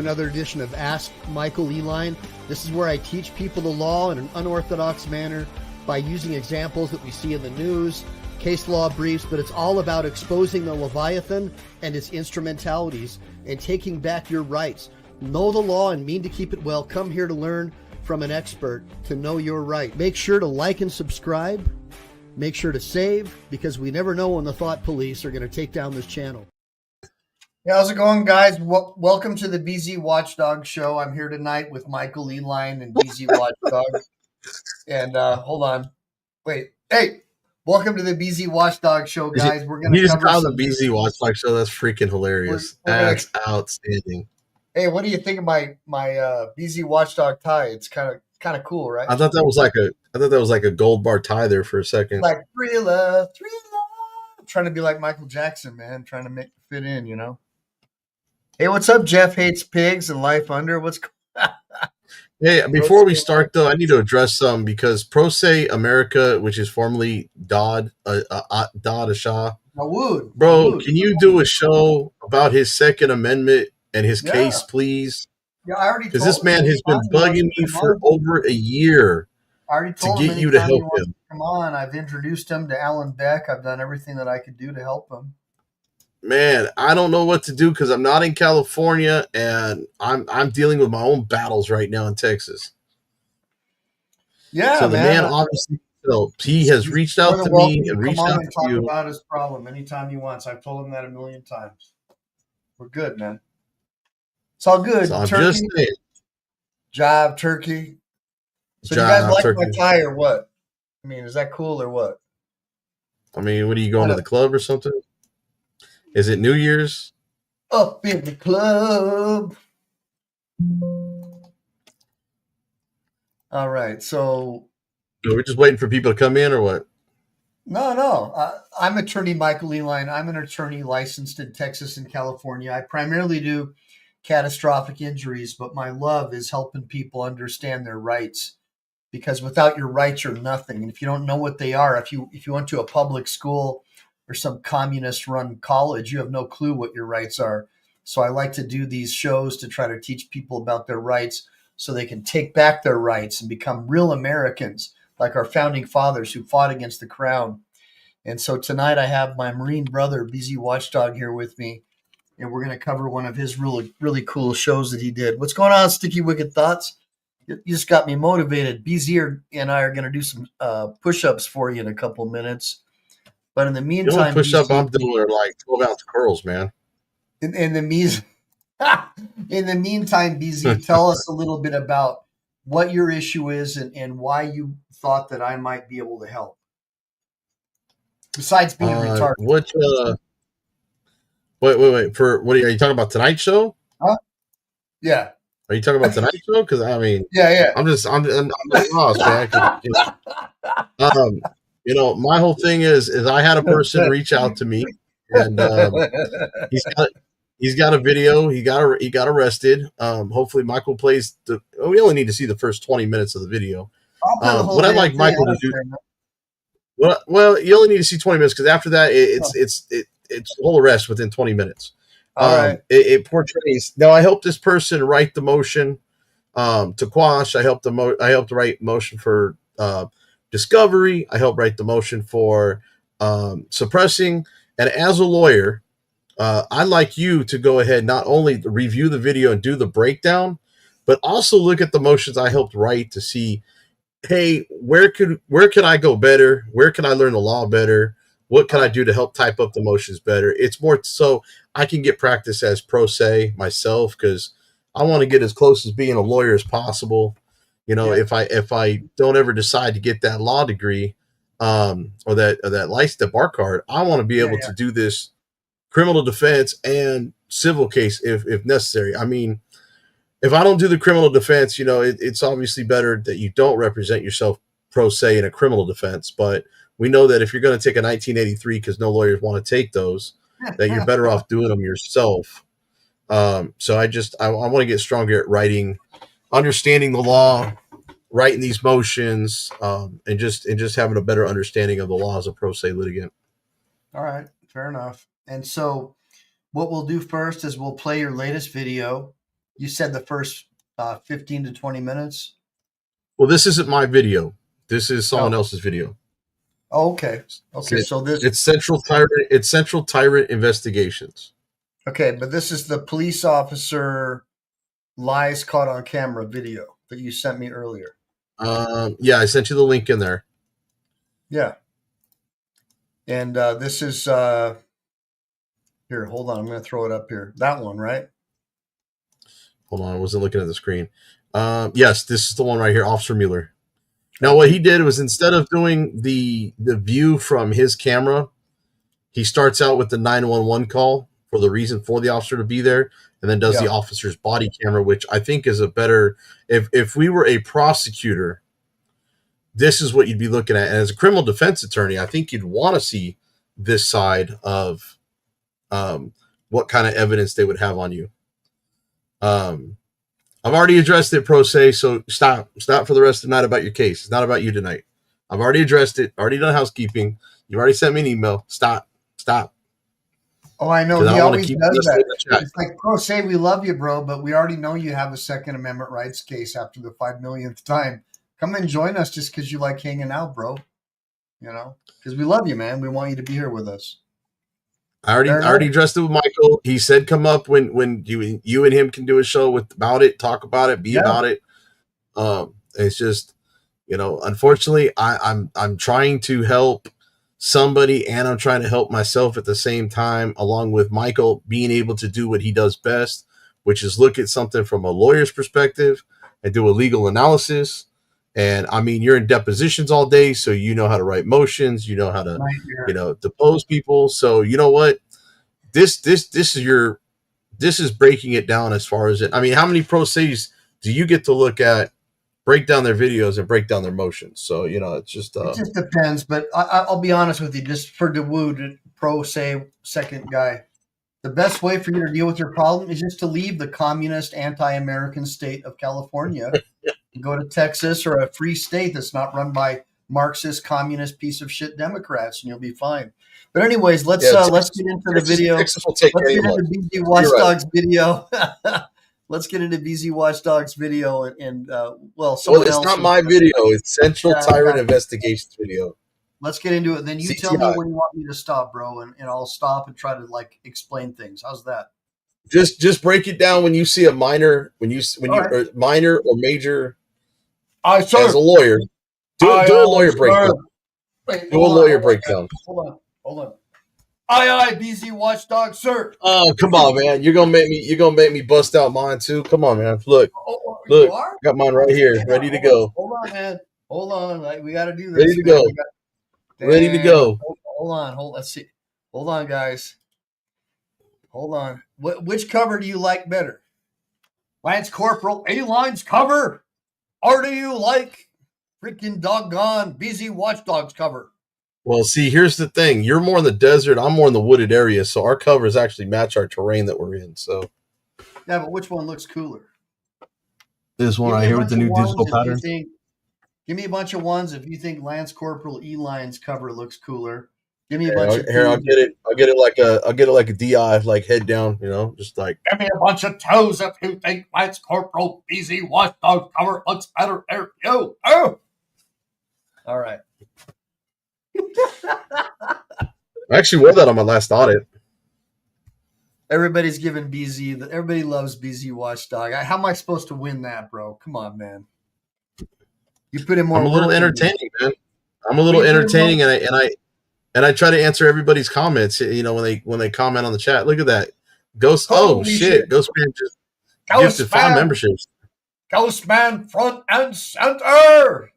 another edition of Ask Michael Ehline. This is where I teach people the law in an unorthodox manner by using examples that we see in the news, case law briefs, but it's all about exposing the Leviathan and its instrumentalities and taking back your rights. Know the law and mean to keep it well. Come here to learn from an expert to know your right. Make sure to like and subscribe. Make sure to save, because we never know when the thought police are going to take down this channel. Hey, how's it going, guys? Welcome to the BZ Watchdog Show. I'm here tonight with Michael Ehline and BZ Watchdog. And hold on. Wait. Hey, welcome to the BZ Watchdog Show, guys. We're going to just call the BZ Watchdog Show. That's freaking hilarious. That's outstanding. Hey, what do you think of my BZ Watchdog tie? It's kind of cool, right? I thought that was like a gold bar tie there for a second. Like Thriller. I'm trying to be like Michael Jackson, man. Trying to make it fit in, you know. Hey, what's up? Jeff hates pigs and life under. What's Hey, before we start though, I need to address some because Pro Se America, which is formerly Dodd Ashah. Bro, can you do a show about his Second Amendment and his case, please? Yeah, I already. Because this man has been bugging me for over a year to get you to help him. Come on, I've introduced him to Alan Beck. I've done everything that I could do to help him. Man, I don't know what to do because I'm not in California and I'm dealing with my own battles right now in Texas. Yeah, so the man obviously, he has reached out to me and reached out to you. Talk about his problem anytime he wants. I've told him that 1,000,000 times. We're good, man. It's all good. So I'm just saying. Jive turkey. So do you guys like my tie or what? I mean, is that cool or what? I mean, what are you going to the club or something? Is it New Year's? Up in the club. All right, so we're just waiting for people to come in or what? No. I'm attorney Michael Ehline. I'm an attorney licensed in Texas and California. I primarily do catastrophic injuries, but my love is helping people understand their rights, because without your rights, you're nothing. And if you don't know what they are, if you went to a public school or some communist-run college, you have no clue what your rights are. So I like to do these shows to try to teach people about their rights so they can take back their rights and become real Americans, like our founding fathers who fought against the crown. And so tonight I have my Marine brother, BZ Watchdog, here with me, and we're going to cover one of his really, really cool shows that he did. What's going on, Sticky Wicked Thoughts? You just got me motivated. BZ and I are going to do some push-ups for you in a couple minutes. But in the meantime, the only push-up I'm doing are like 12-ounce curls, man. In the meantime, BZ, tell us a little bit about what your issue is and why you thought that I might be able to help. Besides being retarded. Wait. For what are you talking about? Tonight's show? Huh? Yeah. Are you talking about tonight's show? Because I mean, yeah. I'm lost, man. You know, my whole thing is I had a person reach out to me, and he's got a video. He got arrested. Hopefully, Michael plays the. We only need to see the first 20 minutes of the video. What I'd like Michael to do. Well, you only need to see 20 minutes because after that, it's whole arrest within 20 minutes. All right. It portrays. Now, I helped this person write the motion to quash. I helped write motion for discovery. I helped write the motion for suppressing. And as a lawyer, I'd like you to go ahead, not only review the video and do the breakdown, but also look at the motions I helped write to see, hey, where can I go better? Where can I learn the law better? What can I do to help type up the motions better? It's more so I can get practice as pro se myself, because I want to get as close as being a lawyer as possible. You know, if I don't ever decide to get that law degree or that license, the bar card, I want to be able to do this criminal defense and civil case if necessary. I mean, if I don't do the criminal defense, you know, it's obviously better that you don't represent yourself pro se in a criminal defense. But we know that if you're going to take a 1983, because no lawyers want to take those, that you're better off doing them yourself. So I want to get stronger at writing, understanding the law, writing these motions, and just having a better understanding of the law as a pro se litigant. All right, fair enough. And so what we'll do first is we'll play your latest video, You said the first 15 to 20 minutes. Well, this isn't my video. This is someone Oh. else's video. Oh, okay. Okay. So this. It's Central Tyrant. It's Central Tyrant Investigations. Okay, but this is the police officer lies caught on camera video that you sent me earlier. Yeah, I sent you the link in there. Yeah. And this is here. Hold on, I'm going to throw it up here. That one, right? Hold on, I wasn't looking at the screen. Yes, this is the one right here, Officer Mueller. Now, what he did was instead of doing the view from his camera, he starts out with the 911 call for the reason for the officer to be there, and then does the officer's body camera, which I think is a better. If we were a prosecutor, this is what you'd be looking at. And as a criminal defense attorney, I think you'd want to see this side of what kind of evidence they would have on you. I've already addressed it, pro se, so stop for the rest of the night about your case. It's not about you tonight. I've already addressed it, already done housekeeping. You already sent me an email. Stop. Oh, I know. He always does that. It's like, pro se, we love you, bro, but we already know you have a Second Amendment rights case after the 5 millionth time. Come and join us just because you like hanging out, bro. You know, because we love you, man. We want you to be here with us. I already addressed it with Michael. He said come up when you and him can do a show about it, talk about it, be about it. It's just, unfortunately, I'm trying to help somebody and I'm trying to help myself at the same time, along with Michael being able to do what he does best, which is look at something from a lawyer's perspective and do a legal analysis. And I mean, you're in depositions all day, so you know how to write motions, you know how to, depose people. So you know what? This is breaking it down as far as it. I mean, how many pro se's do you get to look at, break down their videos and break down their motions? So it's just it just depends. But I'll be honest with you, just for the Wood pro se second guy, the best way for you to deal with your problem is just to leave the communist, anti-American state of California. Go to Texas or a free state that's not run by Marxist, communist, piece of shit Democrats, and you'll be fine. But anyways, let's get into the video. Let's get into BZ Watchdog's video. Let's get into BZ Watchdog's video and someone else. It's not my video. It's Central Tyrant Investigations video. Let's get into it. Then you tell me when you want me to stop, bro, and I'll stop and try to explain things. How's that? Just break it down when you see a minor, or minor or major. As a lawyer, do a lawyer breakdown. Do a lawyer breakdown. Hold on. Aye, BZ Watchdog, sir. Oh, come on, man! You're gonna make me bust out mine too. Come on, man! Look, got mine right here, ready to go. Hold on, man. Hold on. We got to do this. Ready to go. Ready to go. Hold on. Let's see. Hold on, guys. Hold on. Which cover do you like better? Lance Corporal Ehline's cover? Or do you like freaking doggone BZ Watchdog's cover? Well, see, here's the thing. You're more in the desert. I'm more in the wooded area. So our covers actually match our terrain that we're in. So, yeah, but which one looks cooler? This one right here with the new digital pattern. Give me a bunch of ones if you think Lance Corporal Ehline's cover looks cooler. Give me a bunch of here. I'll get it like a DI, like head down. Just like. Give me a bunch of toes if you think Lance Corporal BZ Watchdog cover looks better. Oh. All right. I actually wore that on my last audit. Everybody's giving BZ. Everybody loves BZ Watchdog. How am I supposed to win that, bro? Come on, man. You put in more. I'm a little entertaining, man. I'm a little entertaining, and I try to answer everybody's comments. When they comment on the chat. Look at that. Ghost. Oh shit! Ghostman just gifted 5 memberships. Ghostman front and center.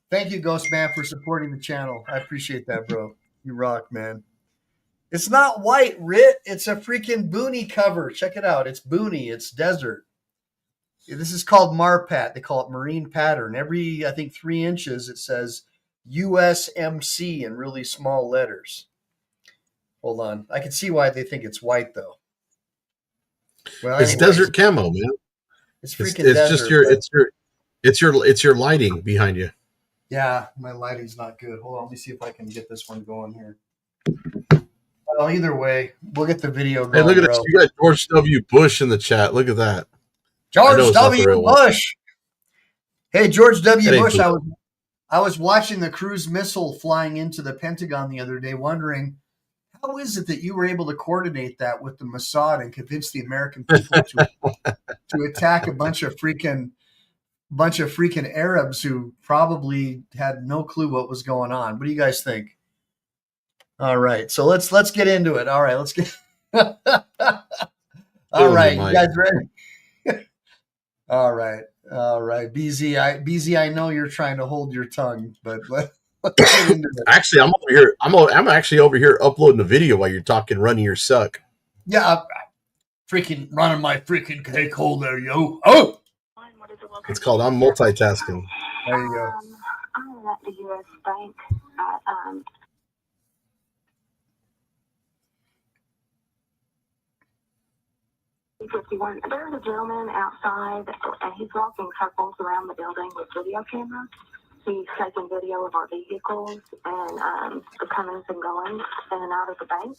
Thank you, Ghostman, for supporting the channel. I appreciate that, bro. You rock, man. It's not white, Rit. It's a freaking boonie cover. Check it out. It's boonie. It's desert. This is called Marpat. They call it marine pattern. Every, I think, 3 inches, it says USMC in really small letters. Hold on. I can see why they think it's white, though. Well, it's desert camo, man. It's freaking desert. It's your lighting behind you. Yeah, my lighting's not good. Hold on, let me see if I can get this one going here. Well, either way, we'll get the video going. Hey, look at this. You got George W. Bush in the chat. Look at that. I know George it's not the W. real one. Bush. Hey, George W. It ain't Bush, cool. I was watching the cruise missile flying into the Pentagon the other day, wondering how is it that you were able to coordinate that with the Mossad and convince the American people to attack a bunch of freaking Arabs who probably had no clue what was going on. What do you guys think? All right, so let's get into it. All right, let's get. All Killing me, right, you Mike. guys ready? All right. BZ, I know you're trying to hold your tongue, but let's get into it. Actually, I'm over here. I'm actually over here uploading a video while you're talking, running your suck. Yeah, freaking running my freaking cake hole there, yo. Oh, It's called I'm multitasking. there you go. I'm at the U.S. Bank at 51. There's a gentleman outside, and he's walking circles around the building with video cameras. He's taking video of our vehicles and the comings and goings in and out of the bank.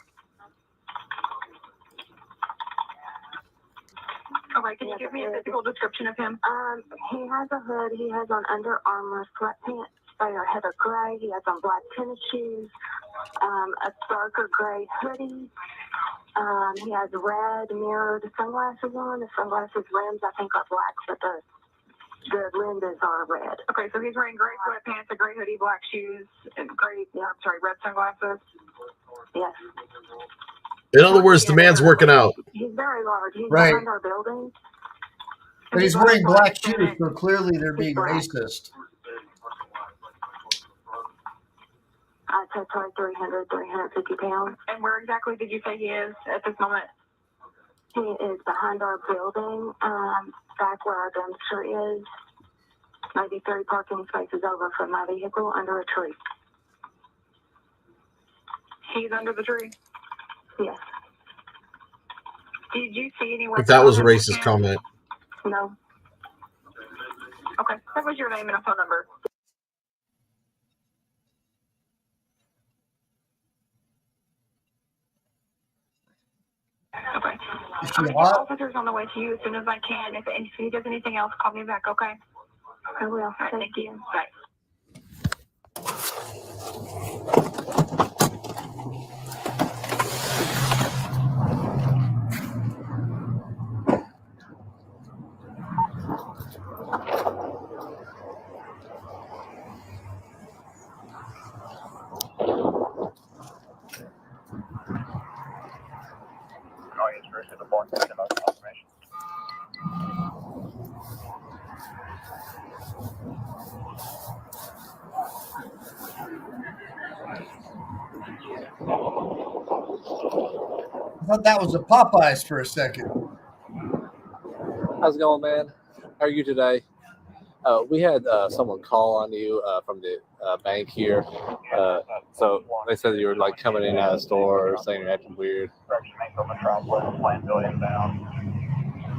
Okay, can you give me a physical description of him? He has a hood. He has on Under Armour sweatpants. They are heather gray. He has on black tennis shoes, a darker gray hoodie. He has red mirrored sunglasses on. The sunglasses rims, I think, are black, but the lenses are red. Okay, so he's wearing gray sweatpants, a gray hoodie, black shoes, and red sunglasses. Yes. In other words, the man's working out. He's very large. He's Right. behind our building. But he's wearing black shoes, so clearly they're being racist. I said probably 350 pounds. And where exactly did you say he is at this moment? He is behind our building, back where our dumpster is, maybe 3 parking spaces over from my vehicle under a tree. He's under the tree? Yes. Did you see anyone? If that was a racist comment. No. Okay, that was your name and a phone number. Okay. Is I'm she gonna get hot? officers on the way to you as soon as I can. If he does anything else, call me back, okay? I will. All right, thank you. Bye. I thought that was a Popeyes for a second. How's it going, man? How are you today? We had someone call on you from the bank here. So they said you were like coming in and out of the store or saying you're acting weird.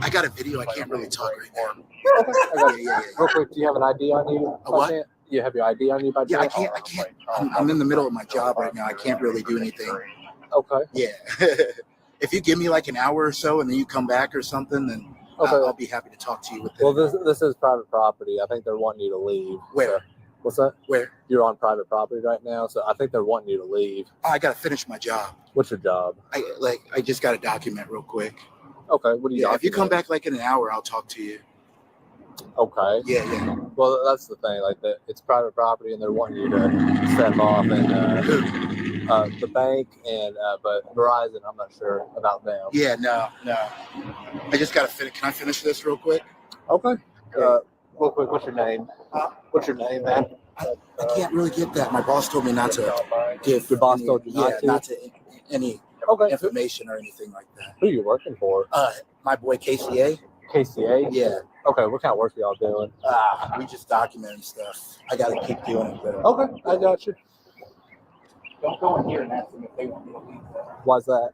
I got a video. I can't really talk right now. Okay, I got you. Real quick, do you have an ID on you? A what? You have your ID on you by Yeah, I chance? can't. I'm in the middle of my job right now. I can't really do anything. Okay. Yeah. If you give me like an hour or so and then you come back or something, then Okay. I'll be happy to talk to you with it. Well, this is private property. I think they're wanting you to leave. Where? So, what's that? Where? You're on private property right now, so I think they're wanting you to leave. Oh, I got to finish my job. What's your job? I just got to document real quick. Okay. What do you? Yeah, if you come document? back like in an hour, I'll talk to you. Okay. Yeah. Well, that's the thing. Like that, it's private property, and they're wanting you to step off. And the bank and but Verizon, I'm not sure about them. Yeah, no. I just got to finish. Can I finish this real quick? Okay. Real quick, what's your name? What's your name, man? I can't really get that. My boss told me not to give. Your boss told you not to? Any Okay. information or anything like that. Who are you working for? My boy KCA. KCA? Yeah. Okay. What kind of work are y'all doing? We just documenting stuff. I gotta keep doing it. But, Okay. I got you. don't go in here and ask them if they want me to leave. Why's that?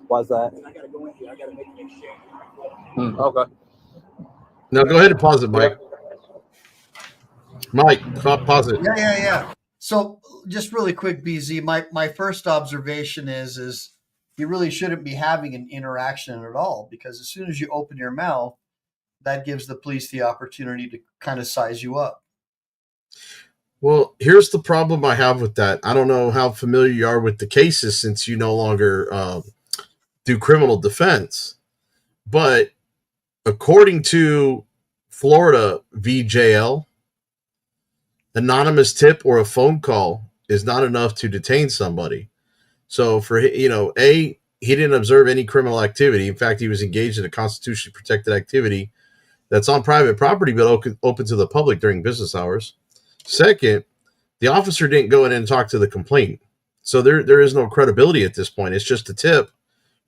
Why's that? I gotta go in here. I gotta make an exchange. Okay. Now go ahead and pause it, Mike. Mike, pause it. Yeah. So just really quick, BZ, my first observation is you really shouldn't be having an interaction at all, because as soon as you open your mouth, that gives the police the opportunity to kind of size you up. Well, here's the problem I have with that. I don't know how familiar you are with the cases since you no longer do criminal defense, but according to Florida VJL, anonymous tip or a phone call is not enough to detain somebody. So for, he didn't observe any criminal activity. In fact, he was engaged in a constitutionally protected activity that's on private property but open to the public during business hours. Second, the officer didn't go in and talk to the complainant. So there is no credibility at this point. It's just a tip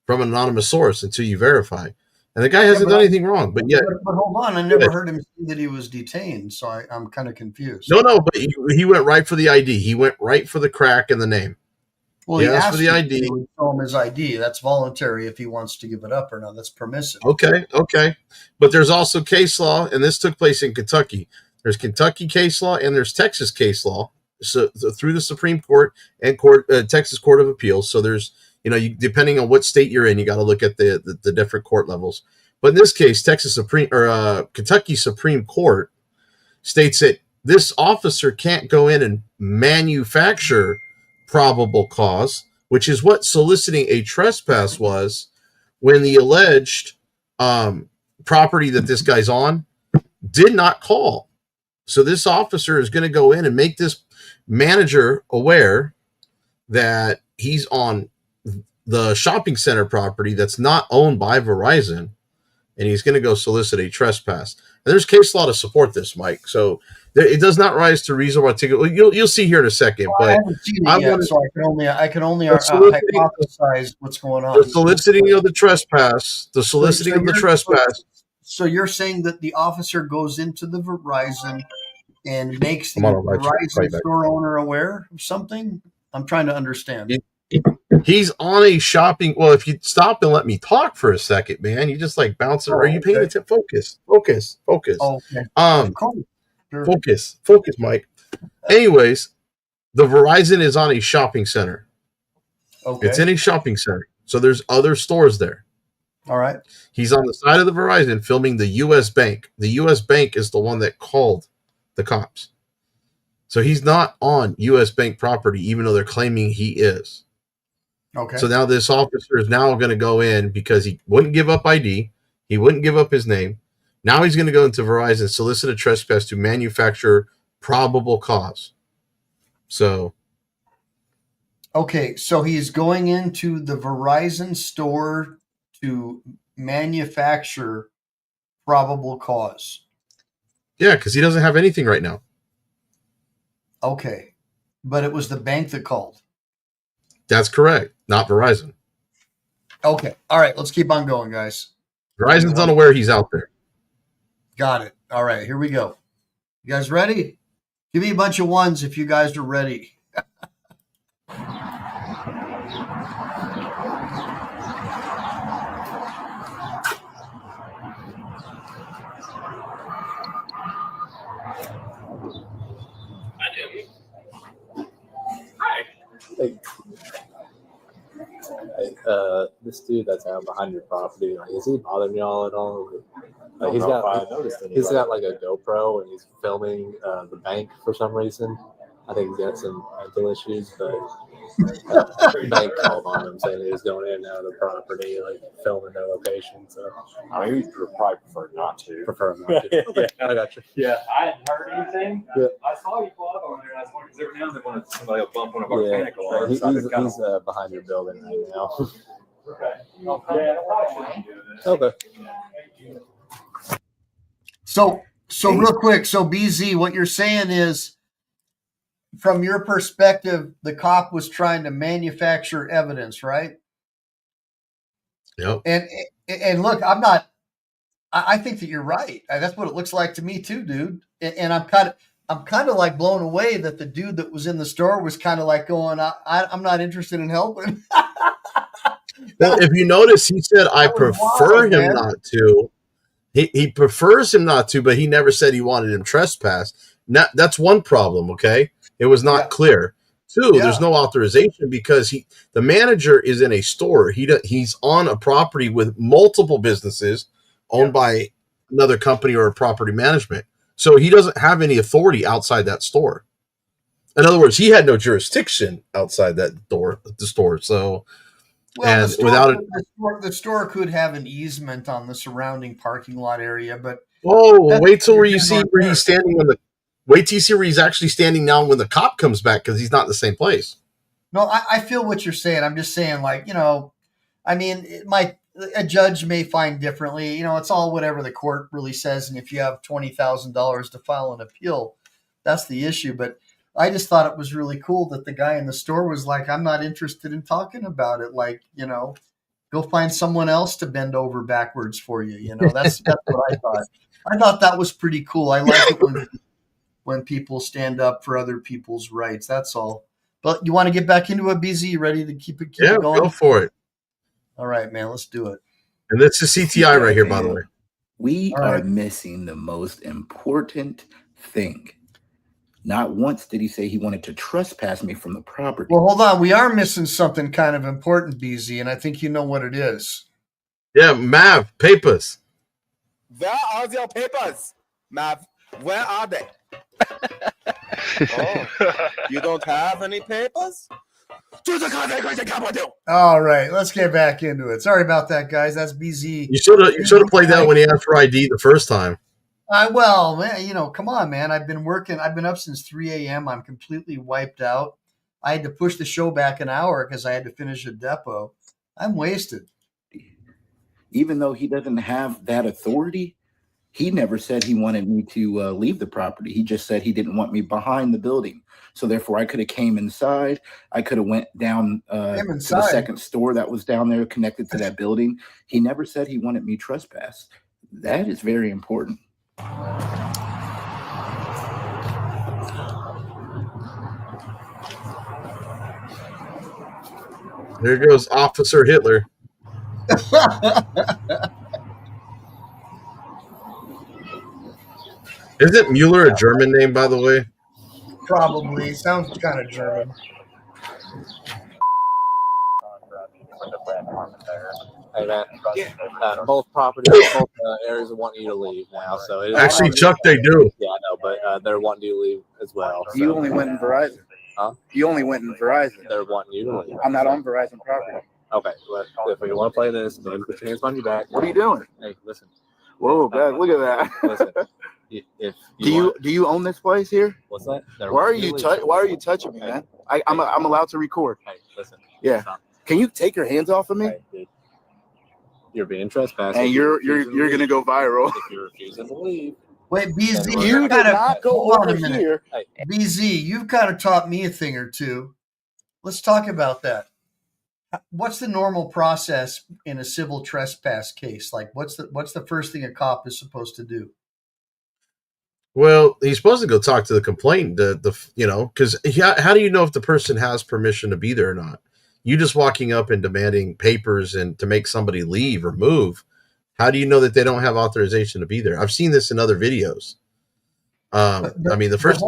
from an anonymous source until you verify. And the guy hasn't done anything wrong, but yet. But hold on, I never heard him say that he was detained, so I'm kind of confused. No, but he went right for the ID. He went right for the crack in the name. Well, he asked for the ID. To show him his ID. That's voluntary if he wants to give it up or not. That's permissive. Okay. But there's also case law, and this took place in Kentucky. There's Kentucky case law and there's Texas case law. So through the Supreme Court and Texas Court of Appeals. So there's, depending on what state you're in, you got to look at the different court levels. But in this case, Kentucky Supreme Court states that this officer can't go in and manufacture probable cause, which is what soliciting a trespass was when the alleged property that this guy's on did not call. So this officer is going to go in and make this manager aware that he's on the shopping center property that's not owned by Verizon, and he's going to go solicit a trespass. And there's case law to support this, Mike. So it does not rise to reasonable articulation. You'll see here in a second. But I haven't seen it yet, so I can only hypothesize what's going on. The soliciting of the trespass. The soliciting of the trespass. So you're saying that the officer goes into the Verizon and makes the Verizon store owner aware of something? I'm trying to understand. He's on a shopping. Well, if you stop and let me talk for a second, man, you just like bouncing. Are you paying attention? Focus. Okay. Sure. Focus, Mike. Anyways, the Verizon is on a shopping center. Okay. It's in a shopping center. So there's other stores there. All right. He's on the side of the Verizon filming the U.S. Bank. The U.S. Bank is the one that called the cops. So he's not on U.S. Bank property, even though they're claiming he is. Okay. So now this officer is now going to go in because he wouldn't give up ID. He wouldn't give up his name. Now he's going to go into Verizon, solicit a trespass to manufacture probable cause. So. Okay. So he's going into the Verizon store to manufacture probable cause. Yeah, because he doesn't have anything right now. Okay. But it was the bank that called. That's correct. Not Verizon. Okay. All right. Let's keep on going, guys. Verizon's unaware he's out there. Got it. All right. Here we go. You guys ready? Give me a bunch of ones if you guys are ready. Hey, this dude that's out behind your property, like, is he bothering y'all at all? He's got like a GoPro and he's filming the bank for some reason. I think he's got some mental issues, but the bank called on him saying he was going in and out of the property, like filming their location. So I mean, we would probably prefer not to. Okay, I got you. Yeah, I hadn't heard anything. Yeah. I saw you pull up over there. I was wondering because every now and then when somebody will bump one of our panic alarms. He's behind your building right now. Okay. Yeah, probably shouldn't do this. Okay. So real quick. So BZ, what you're saying is, from your perspective, the cop was trying to manufacture evidence, right? Yep. And look, I think that you're right. That's what it looks like to me too, dude. And I'm kind of like blown away that the dude that was in the store was kind of like going, I'm not interested in helping. Well, if you notice, he said, I prefer him not to. He prefers him not to, but he never said he wanted him trespass. Now, that's one problem, okay? It was not clear. Two, there's no authorization because the manager is in a store. He's on a property with multiple businesses owned by another company or a property management. So he doesn't have any authority outside that store. In other words, he had no jurisdiction outside the store. So, Well, and without it, the store could have an easement on the surrounding parking lot area, but wait till where you neither see here where nor he's standing wait till you see where he's actually standing now when the cop comes back, because he's not in the same place. No, I feel what you're saying. I'm just saying, like, I mean, a judge may find differently. It's all whatever the court really says. And if you have $20,000 to file an appeal, that's the issue. But I just thought it was really cool that the guy in the store was like, I'm not interested in talking about it. Like, go find someone else to bend over backwards for you. That's what I thought. I thought that was pretty cool. I like it when people stand up for other people's rights. That's all. But you want to get back into it, BZ? You ready to keep it going? Go for it. All right, man. Let's do it. And this is CTI right here, by the way. We are missing the most important thing. Not once did he say he wanted to trespass me from the property. Well, hold on. We are missing something kind of important, BZ, and I think you know what it is. Yeah, Mav, papers. Where are your papers, Mav? Where are they? Oh, you don't have any papers? All right, let's get back into it. Sorry about that, guys. That's BZ. You should have played that when he asked for ID the first time. Well, man, come on, man. I've been working. I've been up since 3 a.m. I'm completely wiped out. I had to push the show back an hour because I had to finish a depot. I'm wasted. Even though he doesn't have that authority, he never said he wanted me to leave the property. He just said he didn't want me behind the building. So therefore, I could have came inside. I could have went down to the second store that was down there connected to that building. He never said he wanted me trespass. That is very important. There goes Officer Hitler. Isn't Mueller a German name, by the way? Probably. Sounds kind of German. Hey, man. Yeah. Both areas are wanting you to leave now. So Actually, Chuck, they do. Yeah, I know, but they're wanting you to leave as well. So. You only went in Verizon. Huh? You only went in Verizon. They're wanting you to leave. I'm not on Verizon property. Okay, well, if you want to play this, then put your hands on your back. What are you doing? Hey, listen. Whoa, man, look at that. Listen. Do you own this place here? What's that? Why are you touching me, man? I'm allowed to record. Hey, listen. Yeah. Stop. Can you take your hands off of me? Hey, dude. You're being trespassed. And you're gonna go viral. If you're refusing to leave. Wait, BZ, You did not go over here. Hey. BZ, you've kind of taught me a thing or two. Let's talk about that. What's the normal process in a civil trespass case? Like, what's the first thing a cop is supposed to do? Well, he's supposed to go talk to the complainant. Because how do you know if the person has permission to be there or not? You just walking up and demanding papers and to make somebody leave or move. How do you know that they don't have authorization to be there? I've seen this in other videos. The first.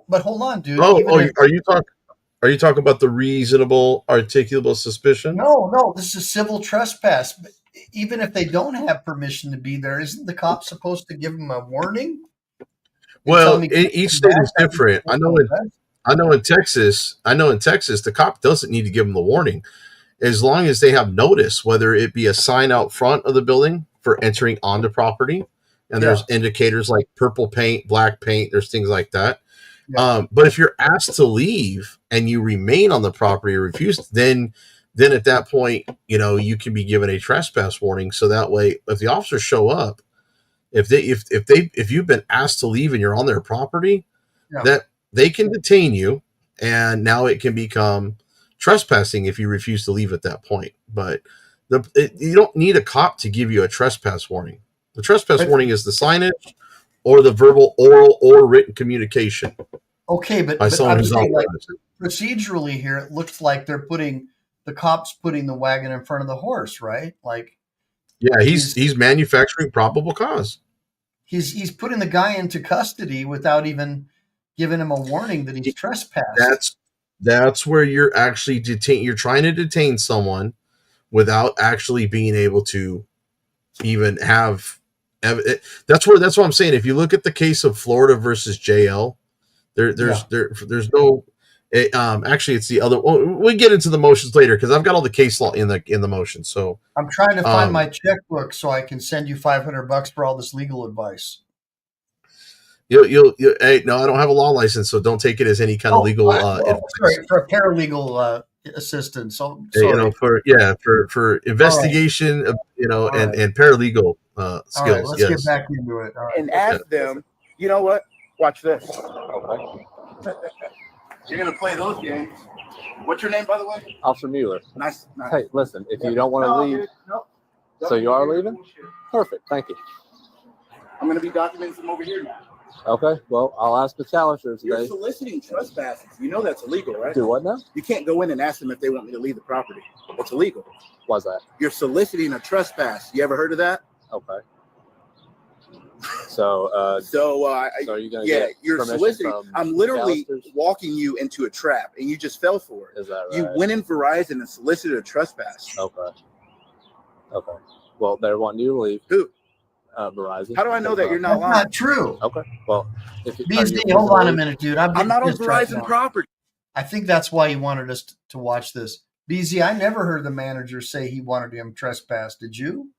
But hold on, dude. Are you talking about the reasonable articulable suspicion? No, this is civil trespass. But even if they don't have permission to be there, isn't the cop supposed to give them a warning? Well, each state is different. I know in Texas, the cop doesn't need to give them the warning. As long as they have notice, whether it be a sign out front of the building for entering onto property, and there's indicators like purple paint, black paint, there's things like that. Yeah. But if you're asked to leave and you remain on the property or refuse, then at that point, you can be given a trespass warning. So that way, if the officers show up, if you've been asked to leave and you're on their property, that they can detain you, and now it can become trespassing if you refuse to leave at that point. But you don't need a cop to give you a trespass warning. The trespass warning is the signage or the verbal, oral, or written communication. Okay, but I'm saying, like, procedurally here, it looks like the cops putting the wagon in front of the horse, right? Like, yeah, he's manufacturing probable cause. He's putting the guy into custody without even giving him a warning that he's trespassed. That's where you're actually you're trying to detain someone without actually being able to even have That's what I'm saying. If you look at the case of Florida versus JL, there's no. Actually, it's the other. Well, we get into the motions later because I've got all the case law in the motion. So I'm trying to find my checkbook so I can send you $500 for all this legal advice. You'll hey, no, I don't have a law license, so don't take it as any kind of legal advice. Sorry, for a paralegal assistant. So sorry. For investigation, and paralegal skills. All right, let's get back into it. All right. And ask them, you know what? Watch this. Okay. You're gonna play those games. What's your name, by the way? Officer Mueller. Nice. Hey, listen, if you don't want to leave, so you are leaving? Perfect, thank you. I'm gonna be documenting from over here now. Okay, well, I'll ask the challengers today. You're soliciting trespasses. You know that's illegal, right? Do what now? You can't go in and ask them if they want me to leave the property. It's illegal. Why's that? You're soliciting a trespass. You ever heard of that? Okay. So are you gonna get you're soliciting. I'm literally walking you into a trap, and you just fell for it. Is that right? You went in Verizon and solicited a trespass. Okay. Well, they're wanting you to leave. Who? Verizon. How do I know that you're not lying? That's not true. Okay. Well, hold on a minute, dude. I'm not on Verizon property. I think that's why he wanted us to watch this. BZ, I never heard the manager say he wanted him trespassed. Did you?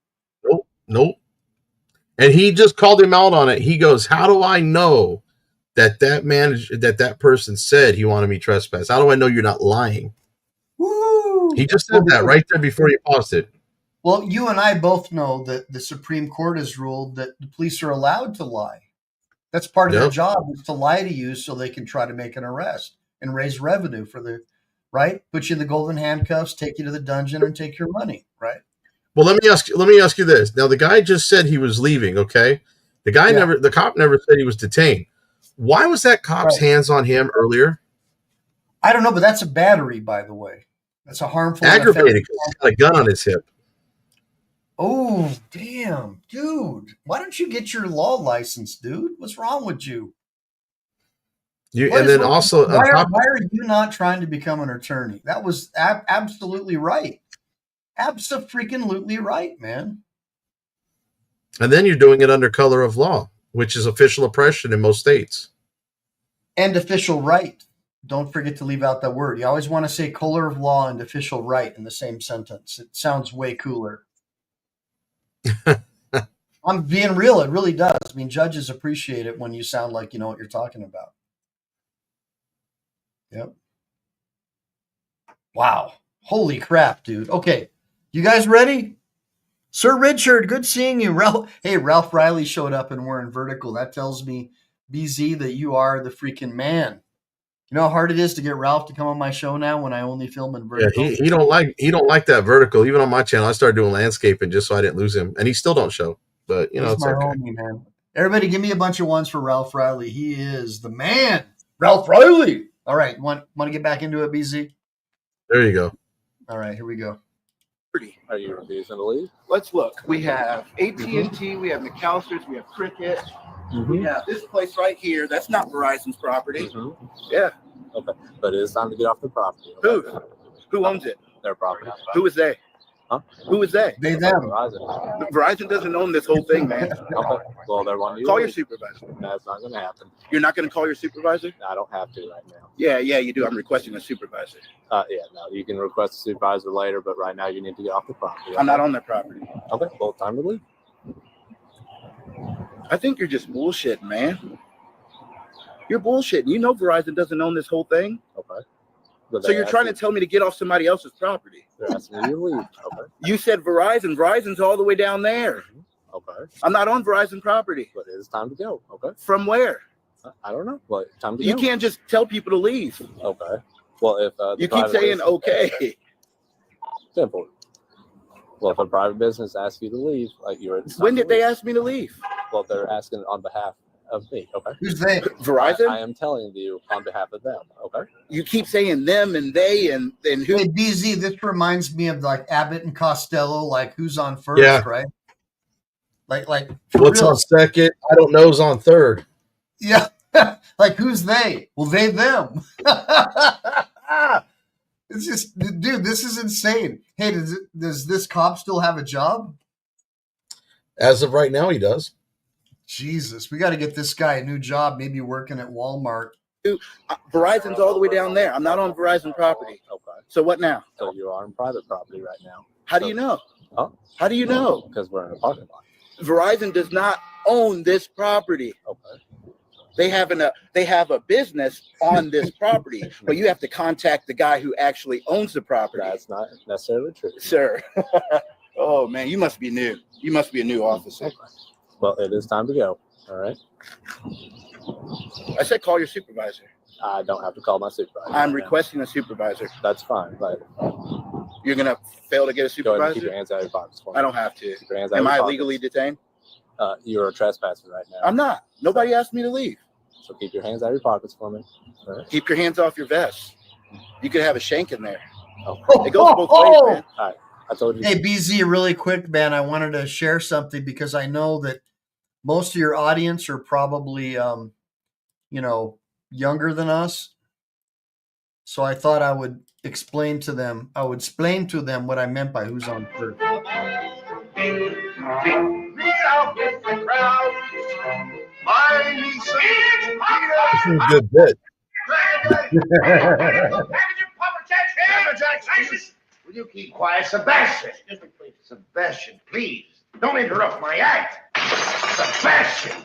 Nope. And he just called him out on it. He goes, "How do I know that person said he wanted me trespassed? How do I know you're not lying?" Woo! He just said that right there before he paused it. Well, you and I both know that the Supreme Court has ruled that the police are allowed to lie. That's part of their job, is to lie to you so they can try to make an arrest and raise revenue for the right. Put you in the golden handcuffs, take you to the dungeon, and take your money. Right. Well, let me ask you this. Now, the guy just said he was leaving. Okay, the cop never said he was detained. Why was that cop's hands on him earlier? I don't know, but that's a battery, by the way. That's a harmful. Aggravated because he's got a gun on his hip. Oh, damn, dude! Why don't you get your law license, dude? What's wrong with you? Why are you not trying to become an attorney? That was absolutely right. Abso-freaking-lutely right, man. And then you're doing it under color of law, which is official oppression in most states. And official right. Don't forget to leave out that word. You always want to say color of law and official right in the same sentence. It sounds way cooler. I'm being real. It really does. I mean, judges appreciate it when you sound like you know what you're talking about. Yep. Wow. Holy crap, dude. Okay. You guys ready? Sir Richard, good seeing you. Ralph Riley showed up and we're in vertical. That tells me, BZ, that you are the freaking man. You know how hard it is to get Ralph to come on my show now when I only film in vertical? Yeah, he don't like that vertical. Even on my channel, I started doing landscaping just so I didn't lose him. And he still don't show. But, it's my okay. homie, man. Everybody give me a bunch of ones for Ralph Riley. He is the man. Ralph Riley. All right. Want to get back into it, BZ? There you go. All right. Here we go. Are you refusing to leave? Let's look. We have AT&T, we have McAllister's, we have Cricket, we have this place right here. That's not Verizon's property. Yeah. Okay, but it is time to get off the property. Okay? Who owns it? Their property. Who is they? Huh? Who is they? They, them. Verizon doesn't own this whole thing, man. Okay. Well, they're wanting you. Call your supervisor. That's not going to happen. You're not going to call your supervisor? I don't have to right now. Yeah, you do. I'm requesting a supervisor. No, you can request a supervisor later, but right now you need to get off the property. Okay? I'm not on that property. Okay, well, time to leave. I think you're just bullshitting, man. You're bullshitting. You know Verizon doesn't own this whole thing. Okay. So you're trying to tell me to get off somebody else's property. They're asking you to leave. Okay. You said Verizon. Verizon's all the way down there. Okay. I'm not on Verizon property. But it is time to go. Okay. From where? I don't know. But time to go. You can't just tell people to leave. Okay. Well, if you keep saying okay. Simple. Well, if a private business asks you to leave, like you're. When did they ask me to leave? Well, they're asking on behalf of me. Okay. Who's they? Verizon? I am telling you on behalf of them. Okay. You keep saying them and they and who? Hey, BZ, this reminds me of like Abbott and Costello, like who's on first, right? Like what's on second? I don't know's on third. Yeah. Like who's they? Well, they them. It's just, dude, this is insane. Hey, does this cop still have a job? As of right now, he does. Jesus, we got to get this guy a new job, maybe working at Walmart. Verizon's all the way down there. I'm not on Verizon property. Okay. So what now? So you are on private property right now. How do you know? Huh? How do you know? Because we're in a parking lot. Verizon does not own this property. Okay. They have a business on this property, but you have to contact the guy who actually owns the property. That's not necessarily true, sir. Oh man, you must be new. You must be a new officer. Okay. Well, it is time to go. All right. I said call your supervisor. I don't have to call my supervisor. I'm requesting a supervisor. That's fine, but You're gonna fail to get a go ahead and keep supervisor? your hands out of your pockets for me. I don't have to. Keep your hands out Am of your I pockets. legally detained? You're a trespasser right now. I'm not. Nobody asked me to leave. So keep your hands out of your pockets for me. All right. Keep your hands off your vest. You could have a shank in there. Oh, It goes both ways, man. all right. I told you. Hey, BZ, really quick, man, I wanted to share something because I know that most of your audience are probably, younger than us. So I thought I would explain to them what I meant by who's on first. This is a good bit. Will you keep quiet, Sebastian? Excuse me, please. Sebastian, please. Don't interrupt my act. Sebastian.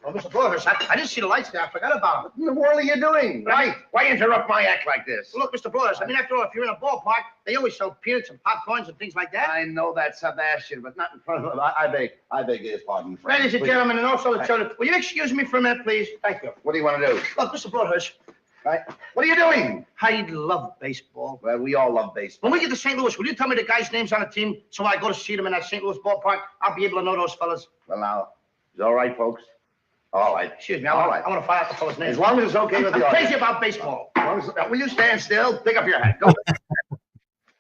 Oh, Mr. Flores, I didn't see the lights there. I forgot about them. What in the world are you doing? Why interrupt my act like this? Well, look, Mr. Flores, after all, if you're in a ballpark, they always sell peanuts and popcorns and things like that. I know that, Sebastian, but not in front of I beg his pardon, friend. Ladies and gentlemen, and also the children, will you excuse me for a minute, please? Thank you. What do you want to do? Look, Mr. Broadhurst. Right. What are you doing? I love baseball. Well, we all love baseball. When we get to St. Louis, will you tell me the guys' names on the team so when I go to see them in that St. Louis ballpark, I'll be able to know those fellas? Well, now, is all right, folks? All right. Excuse me, I want to find out the fellas' names. As long as it's okay with the audience. I'm crazy about baseball. Will you stand still? Pick up your hat. Go.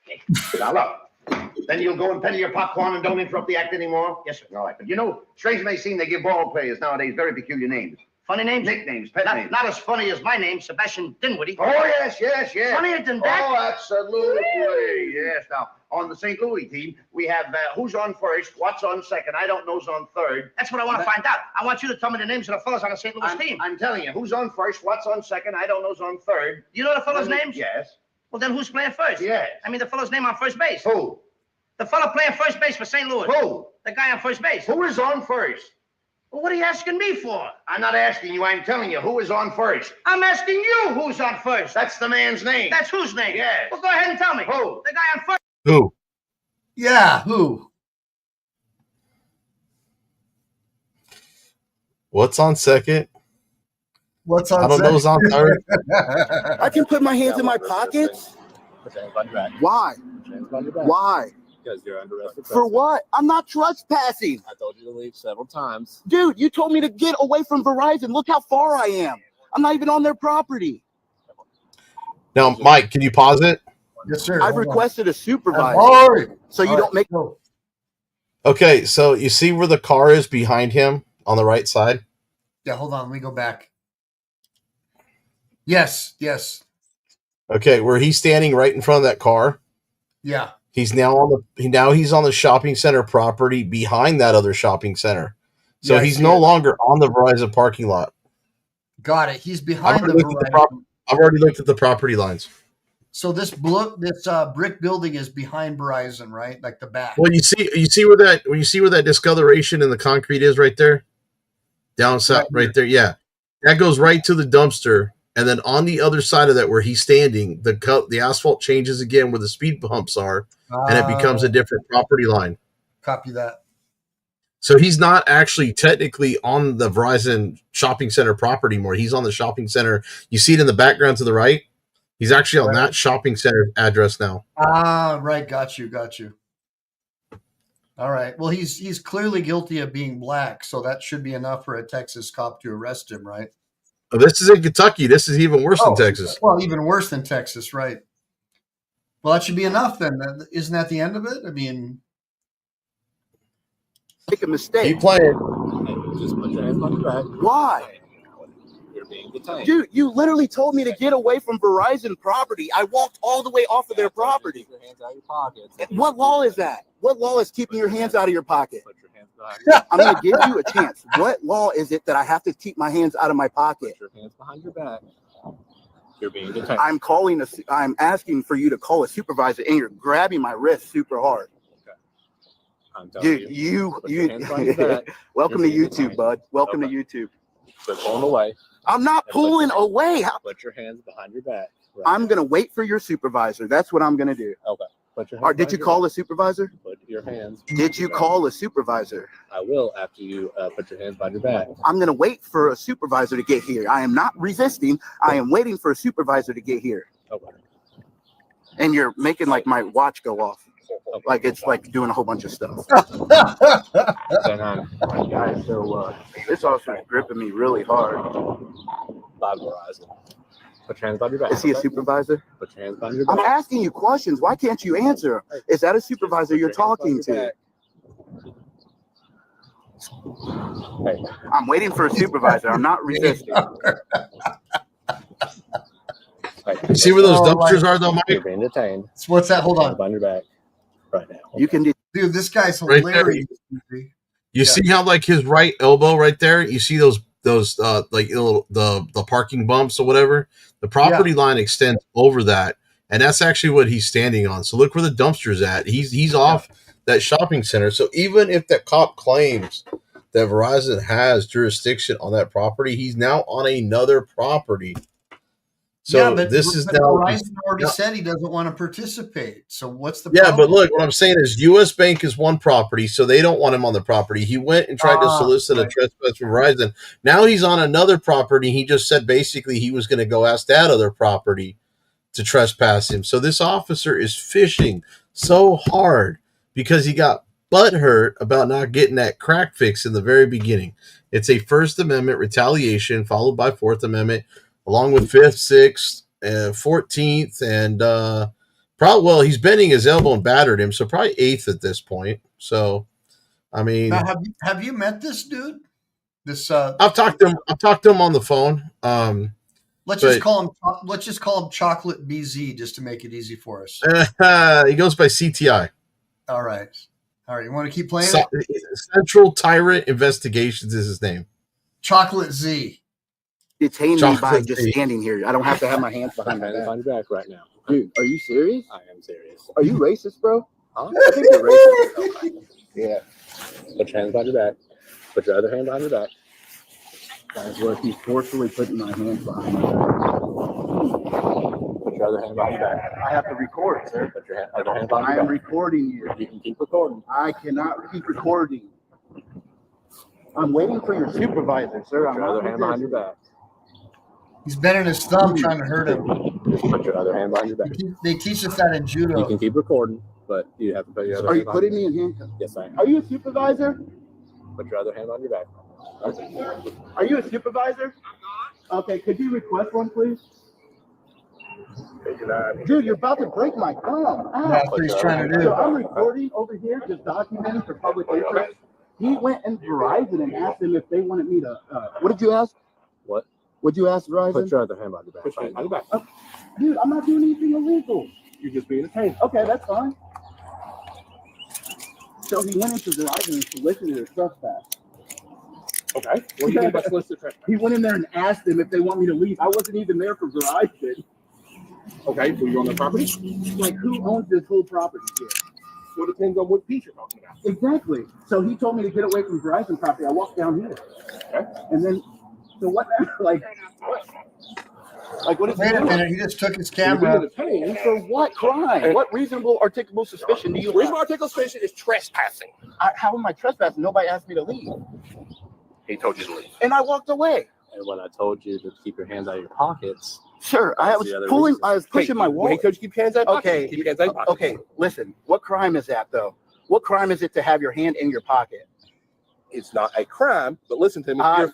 Okay. Now, look. Then you'll go and penny your popcorn and don't interrupt the act anymore? Yes, sir. All right. But strange as may seem, they give ball players nowadays very peculiar names. Funny names? Nicknames, pet names. Not as funny as my name, Sebastian Dinwiddie. Oh, yes. Funnier than that? Oh, absolutely. Yes. Now, on the St. Louis team, we have who's on first, what's on second. I don't know's on third. That's what I want to find out. I want you to tell me the names of the fellas on the St. Louis team. I'm telling you, who's on first, what's on second. I don't know's on third. You know the fellas' names? Yes. Well, then who's playing first? Yes. I mean the fellow's name on first base. Who? The fellow playing first base for St. Louis. Who? The guy on first base. Who is on first? Well, what are you asking me for? I'm not asking you. I'm telling you who is on first. I'm asking you who's on first. That's the man's name. That's whose name? Yes. Well, go ahead and tell me. Who? The guy on first. Who? Yeah, who? What's on second? What's on I don't know who's on third. I can put my hands in my pockets. Put your hands on your back. Why? Put your hands on your back. Why? Because you're under arrest For what? I'm not trespassing. I told you to leave several times. Dude, you told me to get away from Verizon. Look how far I am. I'm not even on their property. Now, Mike, can you pause it? Yes, sir. I've Hold on. requested a supervisor. All right. So you All don't right, make. go. Okay, so you see where the car is behind him on the right side? Yeah, hold on. Let me go back. Yes. Okay, where he's standing right in front of that car. Yeah. He's on the shopping center property behind that other shopping center. So Yeah, I he's see no it. longer on the Verizon parking lot. Got it. He's behind the I've already looked at the property lines. So this brick building is behind Verizon, right? Like the back. Well, you see where that discoloration in the concrete is right there? Down south, right there. Yeah. That goes right to the dumpster. And then on the other side of that, where he's standing, the asphalt changes again where the speed bumps are, and it becomes a different property line. Copy that. So he's not actually technically on the Verizon shopping center property anymore. He's on the shopping center. You see it in the background to the right. He's actually on that shopping center address now. Right. Got you. All right. Well, he's clearly guilty of being black, so that should be enough for a Texas cop to arrest him, right? Oh, this is in Kentucky. This is even worse than Texas. Well, even worse than Texas, right? Well, that should be enough then. Isn't that the end of it? I mean, Make a mistake. Keep playing. Just put your hands on your back. Why? You're being detained. Dude, you literally told me to get away from Verizon property. I walked all the way off of their property. Keep your hands out of your pockets. What law is that? What law is keeping your hands out of your pocket? Put your hands I'm going to give you a chance. What law is it that I have to keep my hands out of my pocket? Put your hands behind your back. You're being detained. I'm asking for you to call a supervisor, and you're grabbing my wrist super hard. Okay. I'm telling Dude, you. Welcome to YouTube, bud. Welcome to YouTube. Quit pulling away. I'm not pulling away. Put your hands behind your back. Right. I'm going to wait for your supervisor. That's what I'm going to do. Okay. Put your hands Did you call a supervisor? Put your hands. Did you call a supervisor? I will after you put your hands behind your back. I'm going to wait for a supervisor to get here. I am not resisting. I am waiting for a supervisor to get here. Okay. And you're making like my watch go off. Like it's like doing a whole bunch of stuff. Guys, so this officer is gripping me really hard. By Verizon. Put your hands behind your back. Is he a supervisor? Put your hands behind your back. I'm asking you questions. Why can't you answer? Is that a supervisor you're talking to? Hey. I'm waiting for a supervisor. I'm not resisting. See where those dumpsters are, though, Mike? You're being detained. So what's that? Hold on. Behind your back. Right now. Okay. You can do. Dude, this guy's Right hilarious. You see how like his right elbow right there? You see those like the parking bumps or whatever? The property line extends over that, and that's actually what he's standing on. So look where the dumpster's at. He's off that shopping center. So even if that cop claims that Verizon has jurisdiction on that property, he's now on another property. So but this is now Verizon already said he doesn't want to participate. So what's the problem? problem? But look, what I'm saying is U.S. Bank is one property, so they don't want him on the property. He went and tried to solicit a trespass from Verizon. Now he's on another property. He just said basically he was going to go ask that other property to trespass him. So this officer is fishing so hard because he got butthurt about not getting that crack fix in the very beginning. It's a First Amendment retaliation followed by Fourth Amendment, along with 5th, 6th, 14th, and he's bending his elbow and battered him, so probably 8th at this point. So, I mean, now, have you met this dude? This I've talked to him on the phone. Let's just call him Chocolate BZ just to make it easy for us. He goes by CTI. All right. You want to keep playing? Central Tyrant Investigations is his name. Chocolate Z. Detain me by just standing here. I don't have to have my hands behind my back right now. Dude, are you serious? I am serious. Are you racist, bro? Huh? I think you're racist. Yeah. Put your hands behind your back. Put your other hand behind your back. Guys, look, he's forcefully putting my hands behind my back. Put your other hand behind your back. I have to record, sir. Put your other hand behind I your am back. recording you. You can keep recording. I cannot keep recording. I'm waiting for your supervisor, sir. Put your other hand behind your back. He's bending his thumb trying to hurt him. Put your other hand behind your back. They teach us that in judo. You can keep recording, but you have to put your other hand behind Are you putting me in handcuffs? Yes, I am. Are you a supervisor? Put your other hand on your back. Are you a supervisor? Okay, could you request one, please? Dude, you're about to break my thumb. That's what he's trying to do. So I'm recording over here, just documenting for public interest. He went and Verizon and asked them if they wanted me to. What did you ask? What? What'd you ask Verizon? Put your other hand on your back. Put your hand on your back. Dude, I'm not doing anything illegal. You're just being detained. Okay, that's fine. So he went into Verizon and solicited a trespass. Okay. What do you mean by solicited trespass? He went in there and asked them if they want me to leave. I wasn't even there for Verizon. Okay, so you own the property? Like, who owns this whole property here? Well, it depends on what piece you're talking about. Exactly. So he told me to get away from Verizon property. I walked down here. Okay. And then, so what? Like, what? Like, what is Wait a minute, he just took his camera. Detained for what crime? What reasonable articulable suspicion do you have? Reasonable articulable suspicion is trespassing. How am I trespassing? Nobody asked me to leave. He told you to leave. And I walked away. And when I told you to keep your hands out of your pockets. Sure, I was pushing my wallet. He told you to keep your hands out of your pockets. Keep your hands out of your pockets. Okay, listen. What crime is that, though? What crime is it to have your hand in your pocket? It's not a crime, but listen to me. You're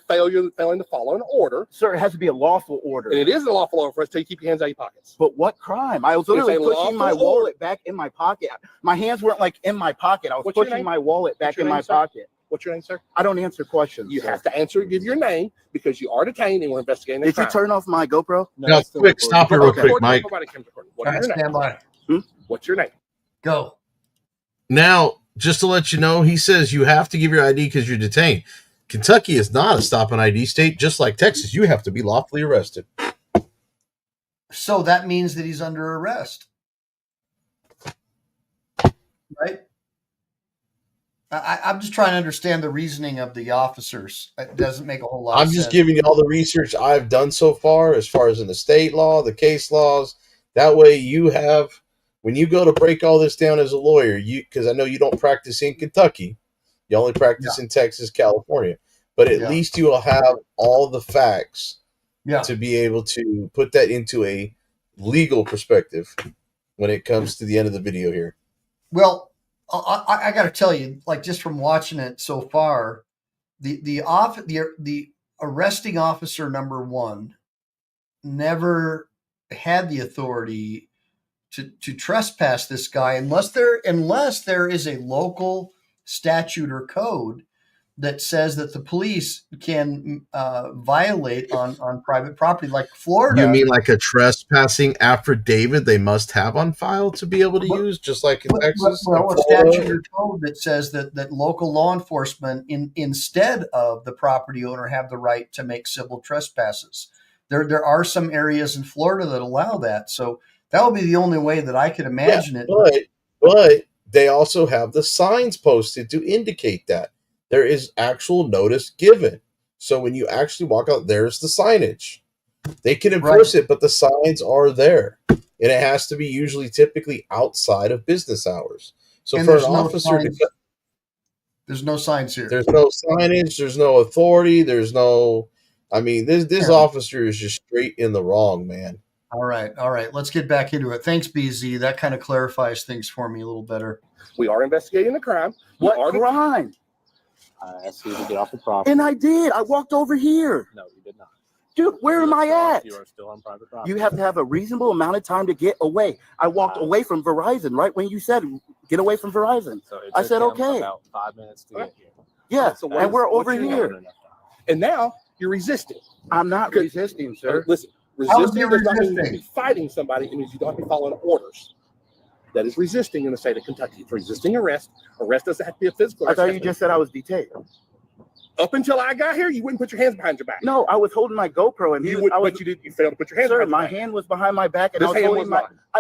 failing to follow an order. Sir, it has to be a lawful order. And it is a lawful order for us to keep your hands out of your pockets. But what crime? I was literally pushing my wallet back in my pocket. My hands weren't like in my pocket. I was pushing my wallet back in my pocket. What's your name, sir? I don't answer questions. You have to answer, give your name, because you are detained and we're investigating the crime. Did you turn off my GoPro? No, quick, stop it real quick, Mike. What's your name? Stand by. What's your name? Go. Now, just to let you know, he says you have to give your ID because you're detained. Kentucky is not a stop and ID state, just like Texas. You have to be lawfully arrested. So that means that he's under arrest, right? I'm just trying to understand the reasoning of the officers. It doesn't make a whole lot of sense. I'm just giving you all the research I've done so far, as far as in the state law, the case laws. That way you have, when you go to break all this down as a lawyer, because I know you don't practice in Kentucky, you only practice in Texas, California, but at least you will have all the facts to be able to put that into a legal perspective when it comes to the end of the video here. Well, I got to tell you, like, just from watching it so far, the arresting officer number one never had the authority to trespass this guy unless there is a local statute or code that says that the police can violate on private property, like Florida. You mean like a trespassing affidavit they must have on file to be able to use, just like in Texas? Well, a statute or code that says that local law enforcement, instead of the property owner, have the right to make civil trespasses. There are some areas in Florida that allow that. So that would be the only way that I could imagine it. But they also have the signs posted to indicate that. There is actual notice given. So when you actually walk out, there's the signage. They can enforce it, but the signs are there. And it has to be usually typically outside of business hours. So and for an officer there's no signs here. There's no signage, there's no authority, there's no, I mean, this officer is just straight in the wrong, man. All right. Let's get back into it. Thanks, BZ. That kind of clarifies things for me a little better. We are investigating the crime. What crime? I asked you to get off the property. And I did. I walked over here. No, you did not. Dude, where am I at? You are still on private property. You have to have a reasonable amount of time to get away. I walked away from Verizon right when you said get away from Verizon. So I said okay. About 5 minutes to get here. Yeah, so and we're over here. And now you're resisting. I'm not resisting, sir. Listen, resisting does not mean you're fighting somebody. It means you don't have to be following orders. That is resisting in the state of Kentucky. It's resisting arrest. Arrest doesn't have to be a physical arrest. I thought you just said I was detained. Up until I got here, you wouldn't put your hands behind your back. No, I was holding my GoPro, and but you failed to put your hands behind your back. Sir, my hand was behind my back, and I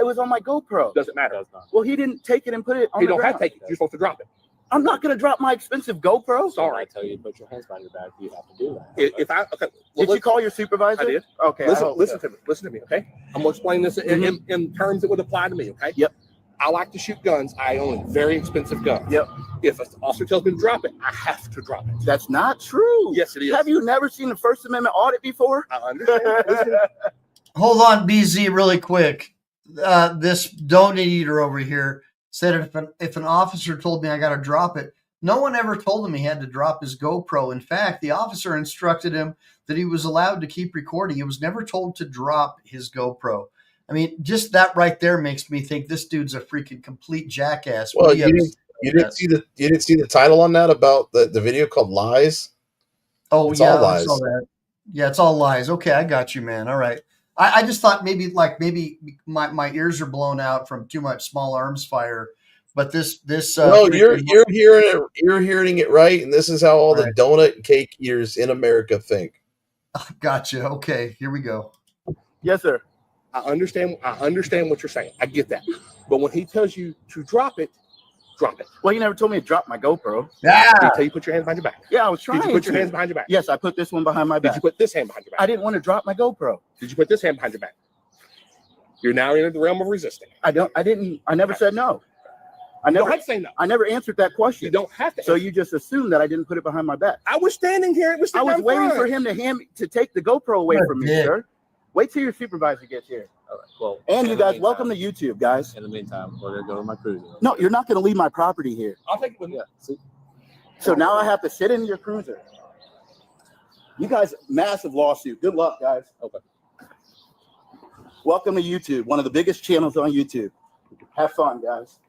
was on my GoPro. Doesn't matter. Well, he didn't take it and put it on the ground. You don't have to take it. You're supposed to drop it. I'm not going to drop my expensive GoPro. Sorry. I tell you to put your hands behind your back. You have to do that. Did you call your supervisor? I did. Okay. Listen to me, okay? I'm going to explain this in terms that would apply to me, okay? Yep. I like to shoot guns. I own very expensive guns. Yep. If an officer tells me to drop it, I have to drop it. That's not true. Yes, it is. Have you never seen a First Amendment audit before? I understand. Hold on, BZ, really quick. This donut eater over here said if an officer told me I got to drop it, no one ever told him he had to drop his GoPro. In fact, the officer instructed him that he was allowed to keep recording. He was never told to drop his GoPro. I mean, just that right there makes me think this dude's a freaking complete jackass. Well, you didn't see the title on that about the video called Lies? Oh, it's yeah, all lies. I saw that. Yeah, it's all lies. Okay, I got you, man. All right. I just thought maybe my ears are blown out from too much small arms fire. But this no, you're hearing it right, and this is how all the donut and cake eaters in America think. Gotcha. Okay, here we go. Yes, sir. I understand what you're saying. I get that. But when he tells you to drop it, drop it. Well, he never told me to drop my GoPro. Yeah. Did he tell you to put your hands behind your back? Yeah, I was trying. Did you put your hands behind your back? Yes, I put this one behind my back. Did you put this hand behind your back? I didn't want to drop my GoPro. Did you put this hand behind your back? You're now in the realm of resisting. I never said no. You don't have to say no. I never answered that question. You don't have to. So you just assumed that I didn't put it behind my back. I was standing here. I was waiting for him to take the GoPro away from me, sir. Wait till your supervisor gets here. All right. Well, and you guys, welcome to YouTube, guys. In the meantime, we're gonna go to my cruiser. No, you're not gonna leave my property here. I'll take it with me. Yeah. See? So now I have to sit in your cruiser. You guys, massive lawsuit. Good luck, guys. Okay. Welcome to YouTube, one of the biggest channels on YouTube. Have fun, guys.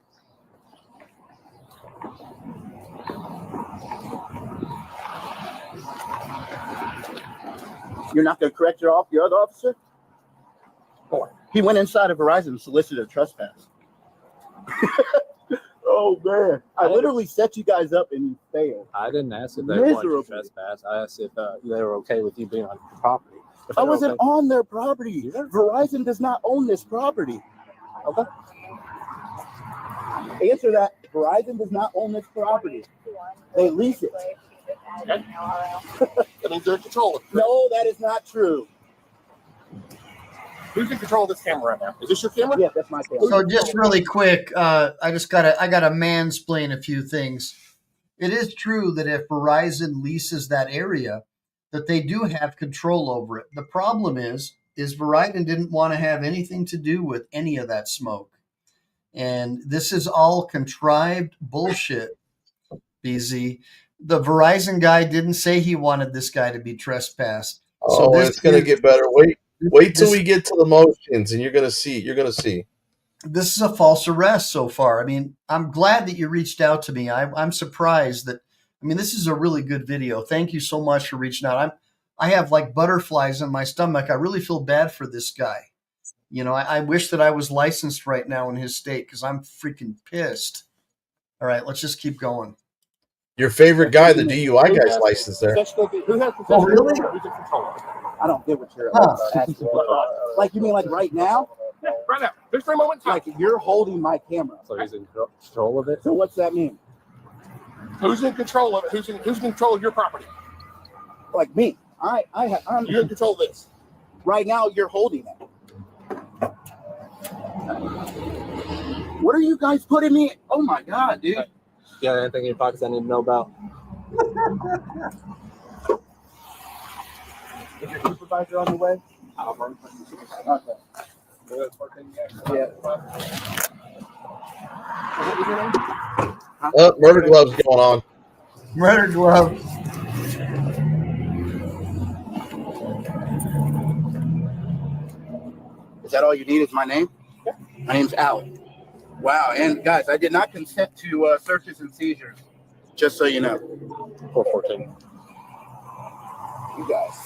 You're not going to correct your other officer? He went inside of Verizon and solicited a trespass. Oh man, I literally set you guys up and you failed. I didn't ask if they wanted to Miserably. trespass. I asked if they were okay with you being on your property. If I they're wasn't okay- on their property. Verizon does not own this property. Okay. Answer that. Verizon does not own this property. They lease it. That means they're in control of it. No, that is not true. Who's in control of this camera right now? Is this your camera? Yeah, that's my camera. So just really quick, I gotta mansplain a few things. It is true that if Verizon leases that area, that they do have control over it. The problem is Verizon didn't want to have anything to do with any of that smoke. And this is all contrived bullshit, BZ. The Verizon guy didn't say he wanted this guy to be trespassed. Oh, So it's going to get better. Wait till we get to the motions, and you're going to see. You're going to see. This is a false arrest so far. I mean, I'm glad that you reached out to me. I'm surprised that. I mean, this is a really good video. Thank you so much for reaching out. I have like butterflies in my stomach. I really feel bad for this guy. You know, I wish that I was licensed right now in his state because I'm freaking pissed. All right, let's just keep going. Your favorite guy, the DUI guy's licensed there. Who has possession? Oh, really? Who's in control of it? I don't get what you're Huh. asking. Like, you mean like right now? Yeah, right now. Just for a moment. Like you're holding my camera. So he's in control of it. So what's that mean? Who's in control of it? Who's in control of your property? Like me. You're in control of this. Right now, you're holding it. What are you guys putting me? Oh my god, dude! You got anything in your pockets I need to know about? Is your supervisor on the way? Okay. Yeah. What was your name? Oh, murder gloves going on. Murder glove. Is that all you need? Is my name? Yeah. My name's Al. Wow, and guys, I did not consent to searches and seizures. Just so you know. 414. You guys.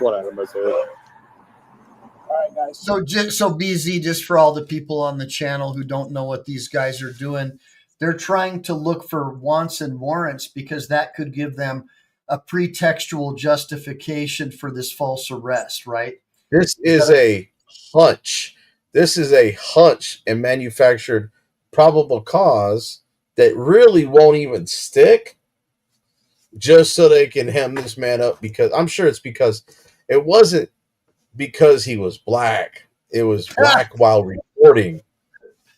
Whatever, most of it. All right, guys. So BZ, just for all the people on the channel who don't know what these guys are doing, they're trying to look for wants and warrants because that could give them a pretextual justification for this false arrest, right? This is a hunch. This is a hunch and manufactured probable cause that really won't even stick just so they can hem this man up, because I'm sure it's because it wasn't because he was black. It was black while recording.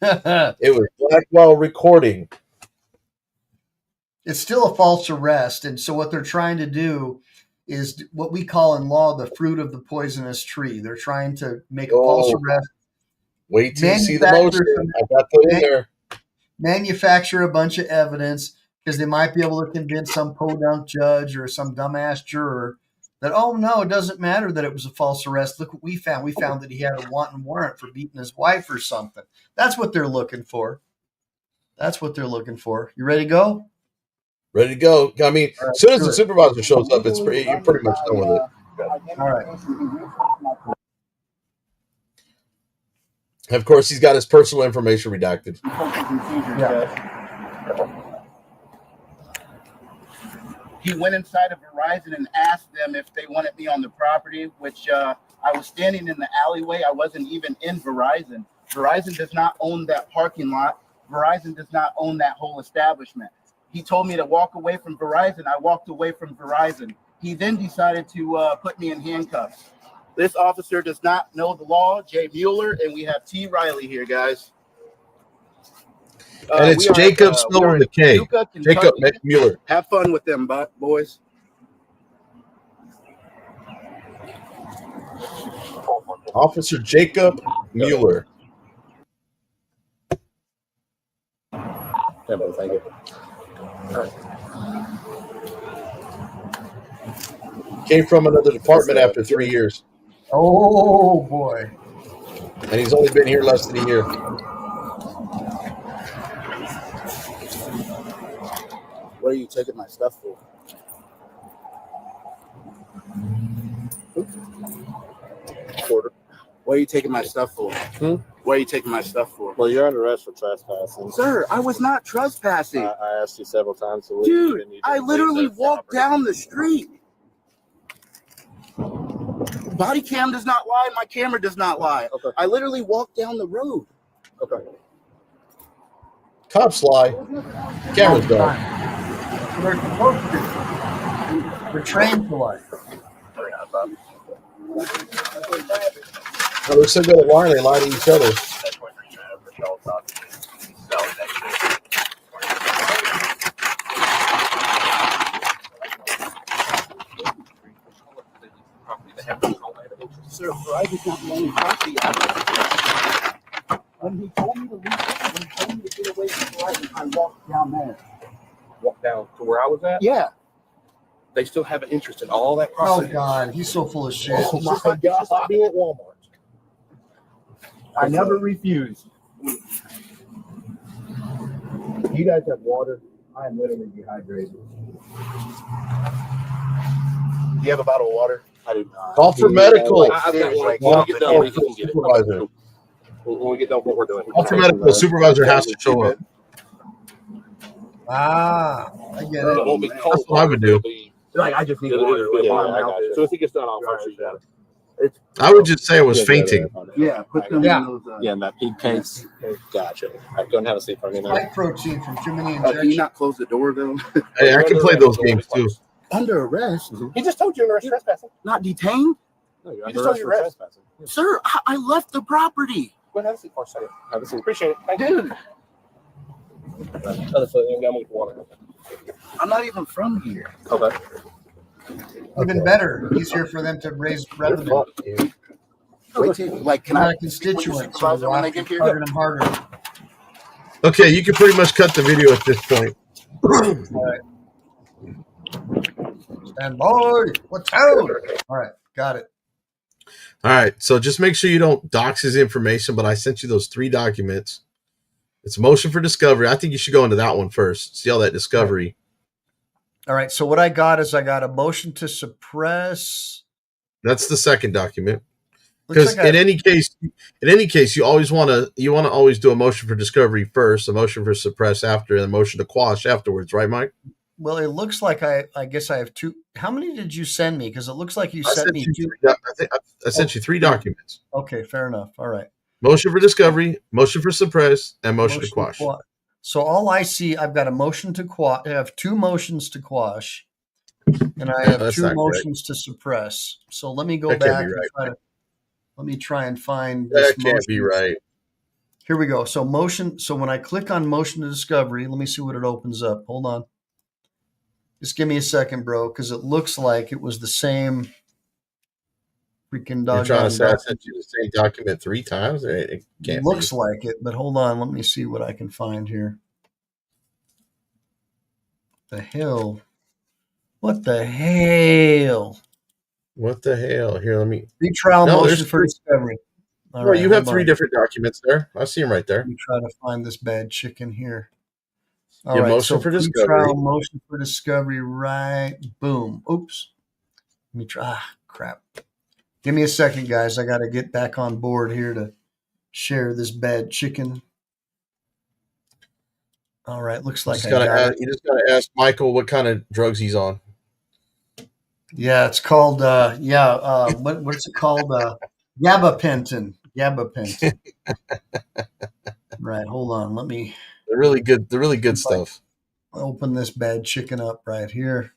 It was black while recording. It's still a false arrest. And so what they're trying to do is what we call in law the fruit of the poisonous tree. They're trying to make a false arrest. Wait till you see the motion. I got that in there. Manufacture a bunch of evidence because they might be able to convince some podunk judge or some dumbass juror that, oh, no, it doesn't matter that it was a false arrest. Look what we found. We found that he had a wanton warrant for beating his wife or something. That's what they're looking for. That's what they're looking for. You ready to go? Ready to go. I mean, as soon as the supervisor shows up, you're pretty much done with it. All right. Of course, he's got his personal information redacted. He went inside of Verizon and asked them if they wanted me on the property, which I was standing in the alleyway. I wasn't even in Verizon. Verizon does not own that parking lot. Verizon does not own that whole establishment. He told me to walk away from Verizon. I walked away from Verizon. He then decided to put me in handcuffs. This officer does not know the law, Jay Mueller, and we have T. Riley here, guys. And it's Jacob spelled with a K. Jacob Mueller. Have fun with them, boys. Officer Jacob Mueller. Yeah, but thank you. Came from another department after 3 years. Oh, boy. And he's only been here less than a year. What are you taking my stuff for? Quarter. What are you taking my stuff for? What are you taking my stuff for? Well, you're under arrest for trespassing. Sir, I was not trespassing. I asked you several times to leave. Dude, I literally walked down the street. Body cam does not lie. My camera does not lie. Okay. I literally walked down the road. Okay. Cops lie. Cameras don't. They're supposed to. We're trained to lie. They're so good at lying, they lie to each other. Sir, Verizon is not the only property I have. When he told me to leave, when he told me to get away from Verizon, I walked down there. Walk down to where I was at. Yeah. They still have an interest in all that Oh property. God, he's so full of shit. Oh my God! Stop being at Walmart. I never refused. You guys have water? I am literally dehydrated. Do you have a bottle of water? I do not. Call for medical. I've got one. When we get done, we can get it. Supervisor. When we get done with what we're doing. Call for medical. Supervisor has to show up. Ah, I get It it. won't be cold. That's what I would do. Like, I just need Yeah, water. yeah, I got you. So if he gets done, I'll first shoot at it. I would just say I was fainting. Yeah, put them Yeah. in those. Yeah, in that pink case. Gotcha. I don't have a seat for me now. Spike protein from too many Can you injections. not close the door, though? Hey, I can play those games too. Under arrest? He just told you you're trespassing. Not detained? No, you're You under just arrest told for your arrest. trespassing. Sir, I left the property. Go ahead, have a seat for a second. Have a seat. Appreciate it. Thank you. Dude, Other foot, and I'm with water. I'm not even from here. Okay. Even better, easier for them to raise revenue. Wait till, like, can Not I a constituent, so supervisor we'll when have they to get here? target them harder. Okay, you can pretty much cut the video at this point. All right. Stand by. What's out? All right, got it. All right, so just make sure you don't dox his information, but I sent you those 3 documents. It's a motion for discovery. I think you should go into that one first. See all that discovery. All right, so what I got is I got a motion to suppress. That's the second document. Looks Because like in any case, you always want to always do a motion for discovery first, a motion for suppress after, and a motion to quash afterwards, right, Mike? well, it looks like I guess I have 2. How many did you send me? Because it looks like you I sent sent me you 2. I sent you 3 documents: Okay, fair enough. All right. motion for discovery, motion for suppress, and motion to quash. So all I see, I've got a motion to quash. I have 2 motions to quash, and I have That's 2 not motions to suppress. So let me go That can't back be and right. let me try and find That this can't be motion. right. Here we go. So motion. So when I click on motion to discovery, let me see what it opens up. Hold on. Just give me a second, bro, because it looks like it was the same freaking You're trying doggone to say I document. sent you the same document 3 times? It can't Looks be. like it, but hold on. Let me see what I can find here. The hell? What the hell? What the hell? Here, let me. Retrial No, motion there's for 3. discovery. All Well, right, you have hold 3 on. different documents there. I see them right there. Let me try to find this bad chicken here. All Yeah, right, motion so for pretrial discovery. motion for discovery, right? Boom. Oops. Let me try. Crap. Give me a second, guys. I got to get back on board here to share this bad chicken. All right, looks like I got it. You just gotta ask Michael what kind of drugs he's on. Yeah, it's called what's it called? Gabapentin. Gabapentin. Right, hold on. Let me The really good stuff. open this bad chicken up right here.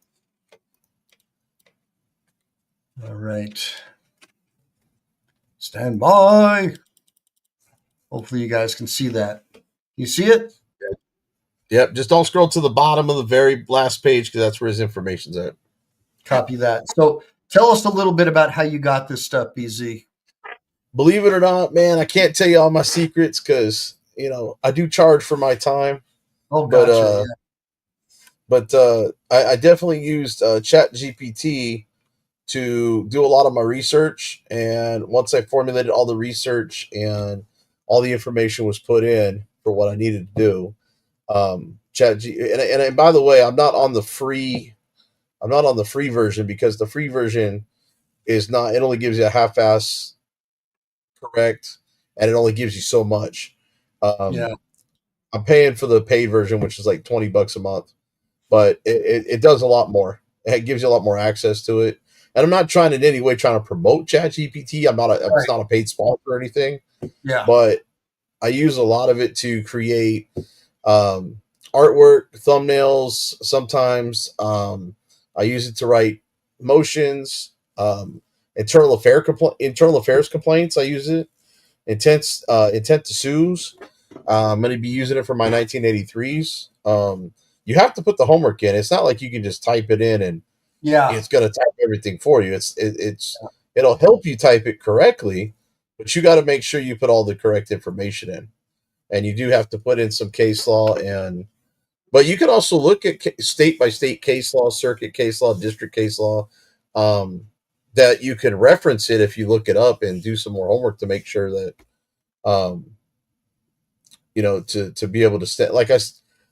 All right. Stand by. Hopefully you guys can see that. You see it? Yep. Just don't scroll to the bottom of the very last page because that's where his information's at. Copy that. So tell us a little bit about how you got this stuff, BZ. Believe it or not, man, I can't tell you all my secrets because I do charge for my time. Oh, gotcha. But I definitely used ChatGPT to do a lot of my research. And once I formulated all the research and all the information was put in for what I needed to do, and by the way, I'm not on the free version because the free version is not. It only gives you a half-ass correct, and it only gives you so much. Yeah. I'm paying for the paid version, which is like $20 a month, but it does a lot more. It gives you a lot more access to it. And I'm not trying in any way trying to promote ChatGPT. It's not a paid sponsor or anything, Yeah. but I use a lot of it to create artwork, thumbnails. Sometimes I use it to write motions, internal affairs complaints. I use it intent to sues. I'm going to be using it for my 1983s. You have to put the homework in. It's not like you can just type it in and it's going to type everything for you. It'll help you type it correctly, but you got to make sure you put all the correct information in. And you do have to put in some case law, but you can also look at state by state case law, circuit case law, district case law, that you can reference it if you look it up and do some more homework to make sure that, to be able to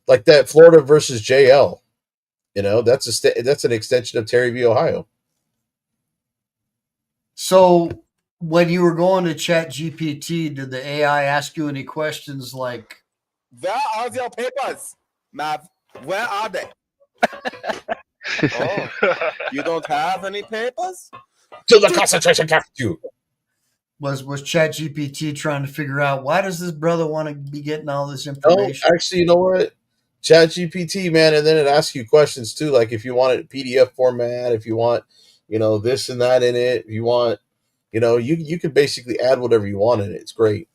like that Florida versus JL, that's an extension of Terry v. Ohio. So when you were going to ChatGPT, did the AI ask you any questions like, "Where are your papers, Mav? Where are they?" Oh, you don't have any papers? To the concentration camp, you. Was ChatGPT trying to figure out why does this brother want to be getting all this information? No, actually, you know what? ChatGPT, man, and then it asks you questions too, like if you want it PDF format, if you want, this and that in it, if you want, you can basically add whatever you want in it. It's great.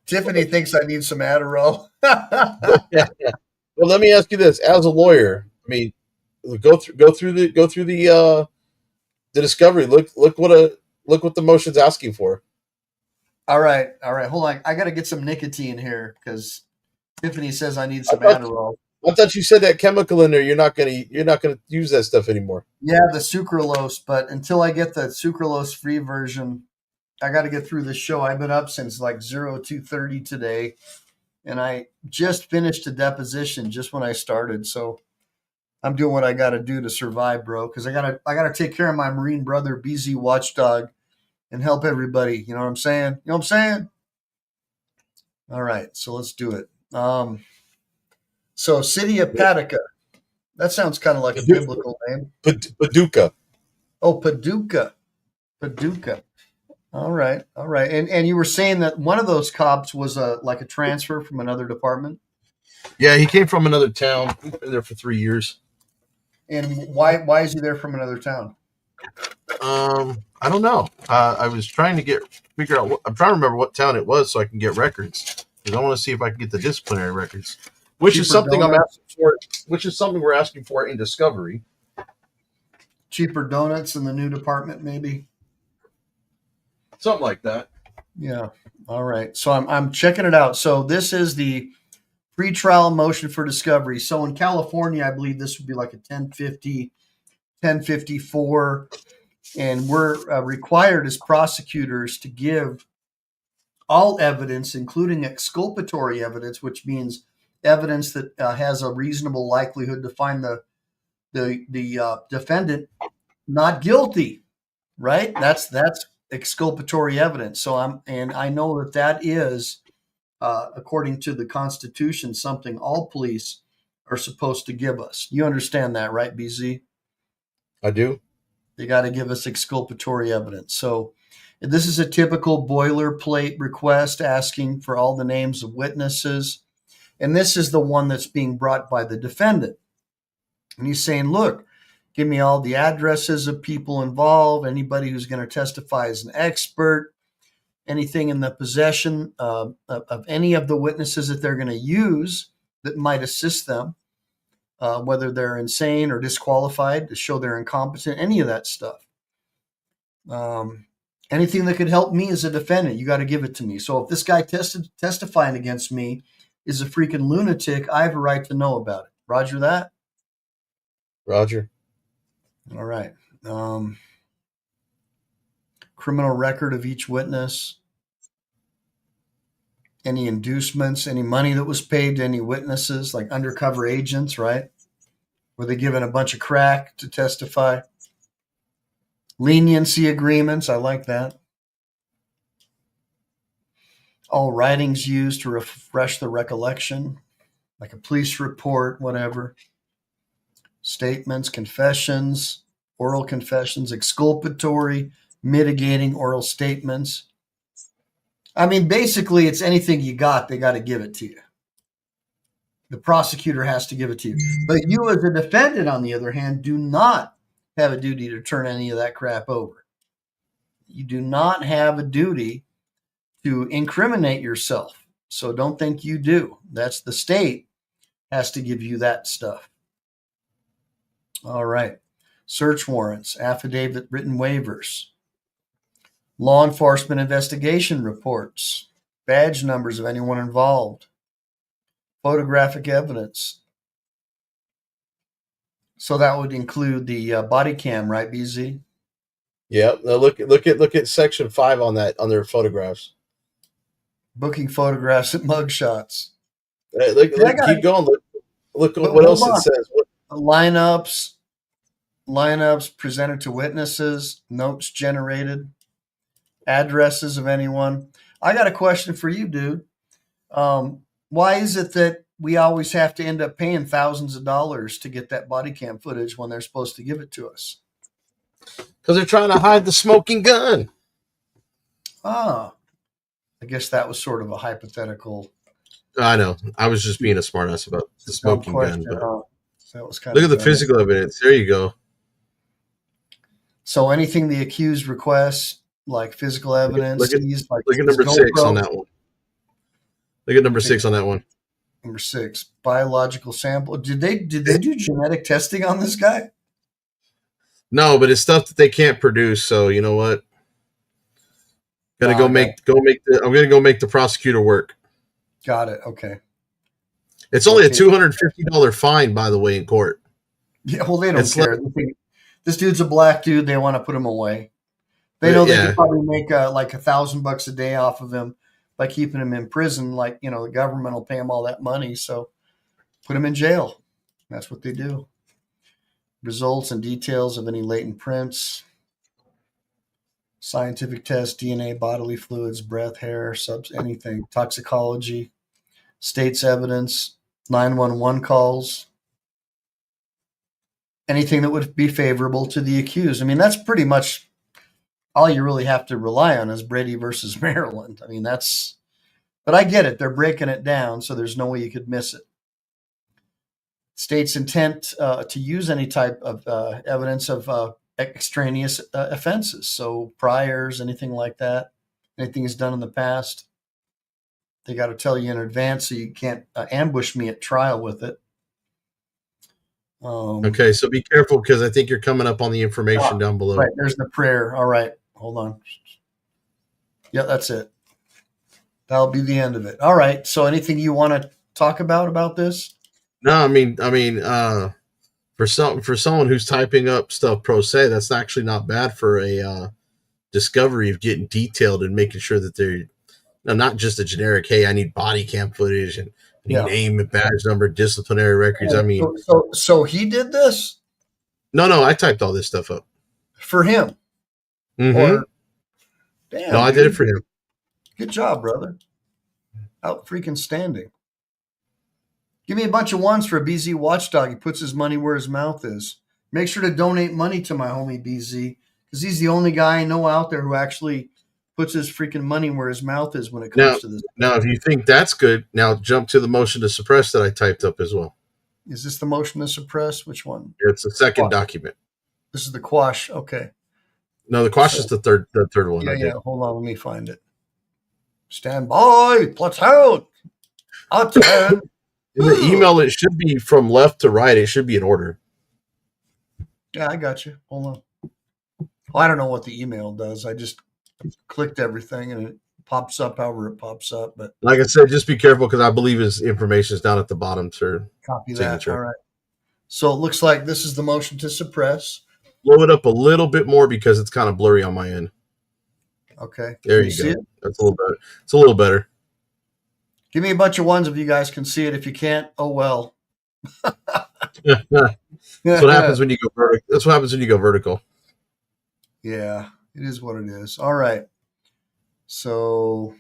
Tiffany thinks I need some Adderall. Well, let me ask you this: as a lawyer, I mean, go through the discovery. Look what the motion's asking for. All right. Hold on. I got to get some nicotine here because Tiffany says I need some Adderall. I thought you said that chemical in there. You're not gonna use that stuff anymore. Yeah, the sucralose. But until I get the sucralose free version, I got to get through this show. I've been up since like 02:30 today, and I just finished a deposition just when I started. So I'm doing what I got to do to survive, bro. Because I gotta take care of my Marine brother, BZ Watchdog, and help everybody. You know what I'm saying? You know what I'm saying? All right, so let's do it. So City of Paducah. That sounds kind of like a biblical name. Paducah. Oh, Paducah. All right. And you were saying that one of those cops was like a transfer from another department? Yeah, he came from another town. He's been there for 3 years. And why is he there from another town? I don't know. I was trying to figure out. I'm trying to remember what town it was so I can get records. Because I want to see if I can get the disciplinary records, which is something I'm asking for. Which is something we're asking for in discovery. Cheaper donuts in the new department, maybe. Something like that. Yeah. All right. So I'm checking it out. So this is the pretrial motion for discovery. So in California, I believe this would be like a 1050, 1054. And we're required as prosecutors to give all evidence, including exculpatory evidence, which means evidence that has a reasonable likelihood to find the defendant not guilty. Right? That's exculpatory evidence. So I know that is, according to the Constitution, something all police are supposed to give us. You understand that, right, BZ? I do. They got to give us exculpatory evidence. So this is a typical boilerplate request asking for all the names of witnesses. And this is the one that's being brought by the defendant. And he's saying, look, give me all the addresses of people involved, anybody who's going to testify as an expert, anything in the possession of any of the witnesses that they're going to use that might assist them, whether they're insane or disqualified to show they're incompetent, any of that stuff. Anything that could help me as a defendant, you got to give it to me. So if this guy testifying against me is a freaking lunatic, I have a right to know about it. Roger that? Roger. All right. Criminal record of each witness. Any inducements, any money that was paid to any witnesses, like undercover agents, right? Were they given a bunch of crack to testify? Leniency agreements. I like that. All writings used to refresh the recollection, like a police report, whatever. Statements, confessions, oral confessions, exculpatory, mitigating oral statements. I mean, basically, it's anything you got, they got to give it to you. The prosecutor has to give it to you. But you, as a defendant, on the other hand, do not have a duty to turn any of that crap over. You do not have a duty to incriminate yourself. So don't think you do. That's the state has to give you that stuff. All right. Search warrants, affidavit, written waivers, law enforcement investigation reports, badge numbers of anyone involved, photographic evidence. So that would include the body cam, right, BZ? Yep. Now look at section 5 on that, on their photographs. Booking photographs and mugshots. Keep going. Look what else it says. Lineups presented to witnesses, notes generated, addresses of anyone. I got a question for you, dude. Why is it that we always have to end up paying thousands of dollars to get that body cam footage when they're supposed to give it to us? Because they're trying to hide the smoking gun. Ah, I guess that was sort of a hypothetical. I know. I was just being a smartass about the smoking gun. But that was kind look of at the physical evidence. There you go. So anything the accused requests, like physical evidence, look at number 6 on that one. Look at number 6 on that one. Number 6, biological sample. Did they do genetic testing on this guy? No, but it's stuff that they can't produce. So you know what? I'm gonna go make the prosecutor work. Got it. Okay. It's only a $250 fine, by the way, in court. Yeah, well, they don't care. This dude's a black dude. They want to put him away. They know they could probably make like $1,000 a day off of him by keeping him in prison. Like, the government will pay him all that money. So put him in jail. That's what they do. Results and details of any latent prints, scientific tests, DNA, bodily fluids, breath, hair, anything, toxicology, state's evidence, 911 calls, anything that would be favorable to the accused. I mean, that's pretty much all you really have to rely on is Brady versus Maryland. I mean, but I get it. They're breaking it down, so there's no way you could miss it. State's intent to use any type of evidence of extraneous offenses. So priors, anything like that, anything is done in the past, they got to tell you in advance so you can't ambush me at trial with it. Okay, so be careful because I think you're coming up on the information down below. Right, there's the prayer. All right, hold on. Yeah, that's it. That'll be the end of it. All right, so anything you want to talk about this? No, I mean, for someone who's typing up stuff pro se, that's actually not bad for a discovery of getting detailed and making sure that they're not just a generic. Hey, I need body cam footage and name and badge number, disciplinary records. I mean, so he did this? No, I typed all this stuff up for him. Mm-hmm. Or, damn, no, I did it for him. Good job, brother. Out freaking standing. Give me a bunch of ones for a BZ watchdog. He puts his money where his mouth is. Make sure to donate money to my homie BZ because he's the only guy I know out there who actually puts his freaking money where his mouth is when it comes to this. Now, if you think that's good, now jump to the motion to suppress that I typed up as well. Is this the motion to suppress? Which one? It's the second document. This is the quash. Okay. No, the quash is the third one. Yeah. Hold on. Let me find it. Stand by. Platoon. Attack. In the email, it should be from left to right. It should be in order. Yeah, I got you. Hold on. Well, I don't know what the email does. I just clicked everything and it pops up however it pops up. But like I said, just be careful because I believe his information is down at the bottom, sir. Copy that. All right. So it looks like this is the motion to suppress. Blow it up a little bit more because it's kind of blurry on my end. Okay. There you go. That's a little better. It's a little better. Give me a bunch of ones if you guys can see it. If you can't, oh well. That's what happens when you go vertical. That's what happens when you go vertical. Yeah, it is what it is. All right. So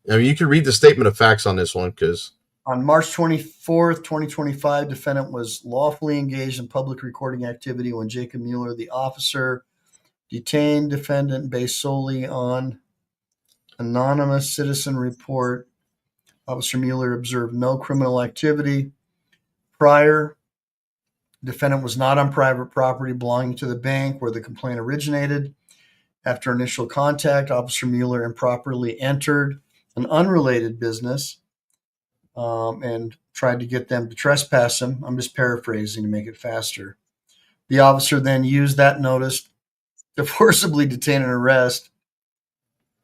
I mean, you can read the statement of facts on this one because On March 24th, 2025, defendant was lawfully engaged in public recording activity when Jacob Mueller, the officer, detained defendant based solely on anonymous citizen report. Officer Mueller observed no criminal activity prior. Defendant was not on private property belonging to the bank where the complaint originated. After initial contact, Officer Mueller improperly entered an unrelated business and tried to get them to trespass him. I'm just paraphrasing to make it faster. The officer then used that notice to forcibly detain and arrest,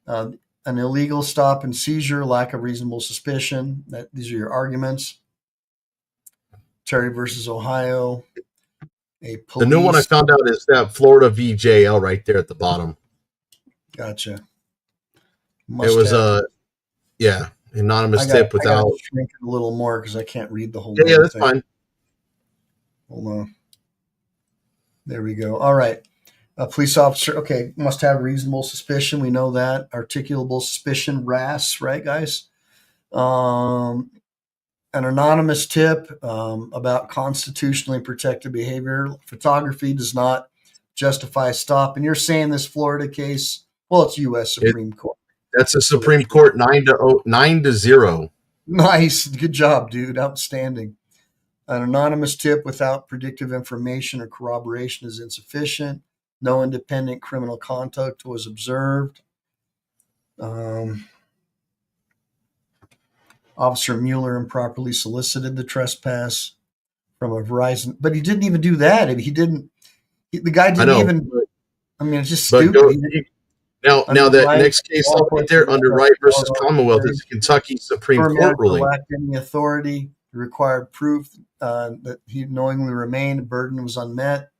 an illegal stop and seizure, lack of reasonable suspicion. These are your arguments. Terry versus Ohio. the new one I found out is that Florida VJL right there at the bottom. Gotcha. It was anonymous tip without. I gotta shrink it a little more because I can't read the whole. Yeah, that's thing. fine. Hold on. There we go. All right. A police officer, okay, must have reasonable suspicion. We know that. Articulable suspicion, RAS, right, guys? An anonymous tip about constitutionally protected behavior. Photography does not justify a stop. And you're saying this Florida case, well, it's U.S. Supreme Court. That's a Supreme Court 9-0. Nice. Good job, dude. Outstanding. An anonymous tip without predictive information or corroboration is insufficient. No independent criminal conduct was observed. Officer Mueller improperly solicited the trespass from a Verizon, but he didn't even do that. The guy didn't even. I mean, it's just stupid. Now that next case right there under Wright versus Commonwealth is a Kentucky Supreme Court ruling. Lacked any authority, required proof that he knowingly remained, burden was unmet.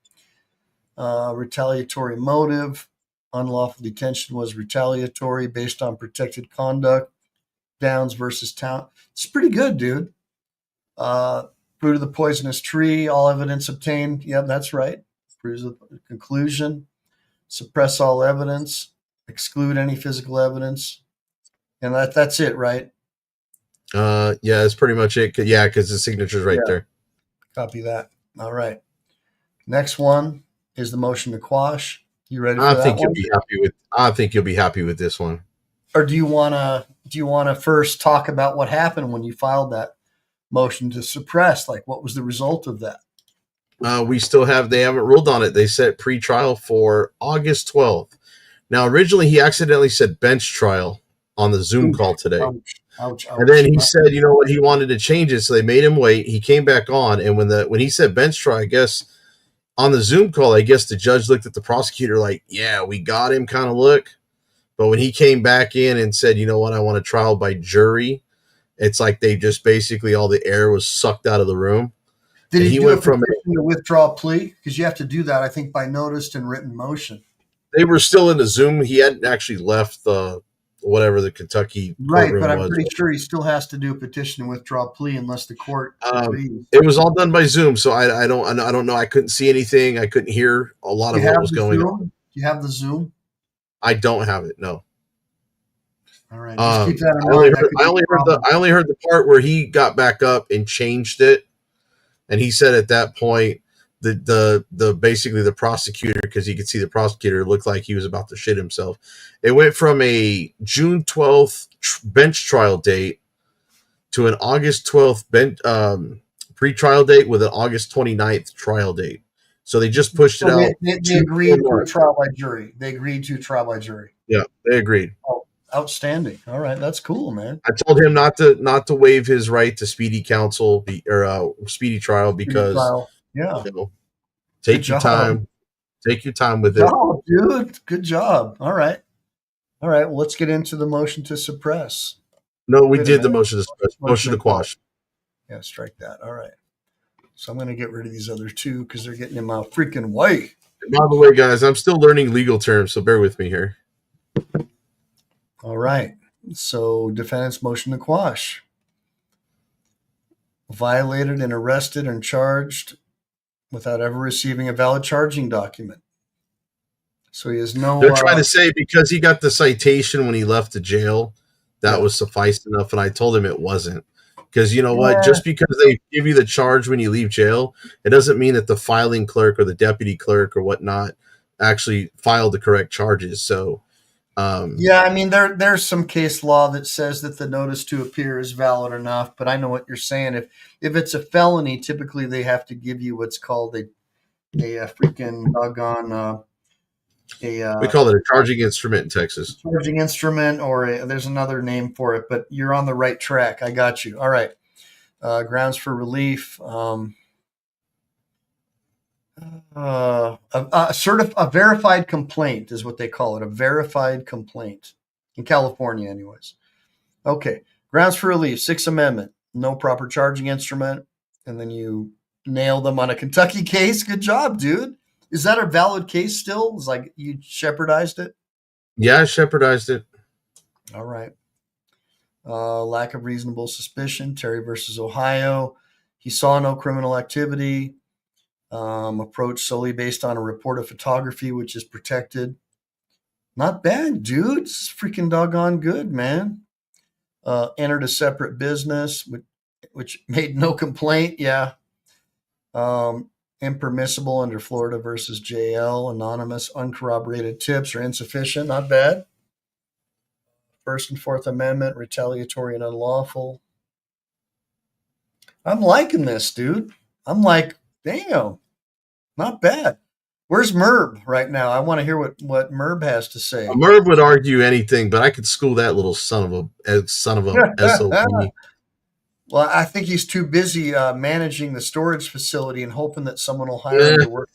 Retaliatory motive, unlawful detention was retaliatory based on protected conduct. Downs versus Town. It's pretty good, dude. Fruit of the poisonous tree, all evidence obtained. Yep, that's right. Proves the conclusion. Suppress all evidence. Exclude any physical evidence. And that's it, right? Yeah, that's pretty much it. Yeah, because the signature's right there. Copy that. All right. Next one is the motion to quash. You ready for that? I think you'll be happy with this one. Or do you want to first talk about what happened when you filed that motion to suppress? Like, what was the result of that? They haven't ruled on it. They set pre-trial for August 12th. Now, originally he accidentally said bench trial on the Zoom call today. Ouch. And then he said, you know what, he wanted to change it. So they made him wait. He came back on. And when he said bench trial, I guess on the Zoom call, I guess the judge looked at the prosecutor like, yeah, we got him kind of look. But when he came back in and said, you know what, I want a trial by jury, it's like they just basically all the air was sucked out of the room. Did he went from to withdraw a plea? Because you have to do that, I think, by noticed and written motion. They were still in the Zoom. He hadn't actually left the Kentucky right, but I'm pretty sure he still has to do a petition to withdraw a plea unless the court agrees. It was all done by Zoom, so I don't know. I couldn't see anything. I couldn't hear a lot of what was going on. Do you have the Zoom? I don't have it. No. All right. Just keep that in mind. I only heard the part where he got back up and changed it, and he said at that point the basically the prosecutor, because you could see the prosecutor looked like he was about to shit himself. It went from a June 12th bench trial date to an August 12th pre-trial date with an August 29th trial date. So they just pushed it out. They agreed to trial by jury. Yeah, they agreed. Oh, outstanding. All right, that's cool, man. I told him not to waive his right to speedy counsel or speedy trial because yeah, take your time. Take your time with it. Oh, dude, good job. All right. Well, let's get into the motion to suppress. No, we did the motion to suppress. Motion to quash. Yeah, strike that. All right. So I'm going to get rid of these other two because they're getting in my freaking way. By the way, guys, I'm still learning legal terms, so bear with me here. All right. So defendant's motion to quash. Violated and arrested and charged without ever receiving a valid charging document. So he has no... They're trying to say because he got the citation when he left the jail that was suffice enough. And I told him it wasn't. Because you know what? Yeah. Just because they give you the charge when you leave jail, it doesn't mean that the filing clerk or the deputy clerk or whatnot actually filed the correct charges. So, yeah, I mean, there's some case law that says that the notice to appear is valid enough, but I know what you're saying. If it's a felony, typically they have to give you what's called a freaking doggone we call it a charging instrument in Texas. charging instrument, or there's another name for it, but you're on the right track. I got you. All right. Grounds for relief. A verified complaint is what they call it. A verified complaint in California, anyways. Okay. Grounds for relief. Sixth Amendment. No proper charging instrument. And then you nail them on a Kentucky case. Good job, dude. Is that a valid case still? It's like you shepherdized it? Yeah, I shepherdized it. All right. Lack of reasonable suspicion. Terry versus Ohio. He saw no criminal activity. Approach solely based on a report of photography, which is protected. Not bad, dude. It's freaking doggone good, man. Entered a separate business, which made no complaint. Yeah. Impermissible under Florida versus JL. Anonymous, uncorroborated tips are insufficient. Not bad. First and Fourth Amendment, retaliatory and unlawful. I'm liking this, dude. I'm like, damn, not bad. Where's Merb right now? I want to hear what Merb has to say. Merb would argue anything, but I could school that little son of a SOB. Well, I think he's too busy managing the storage facility and hoping that someone will hire him to work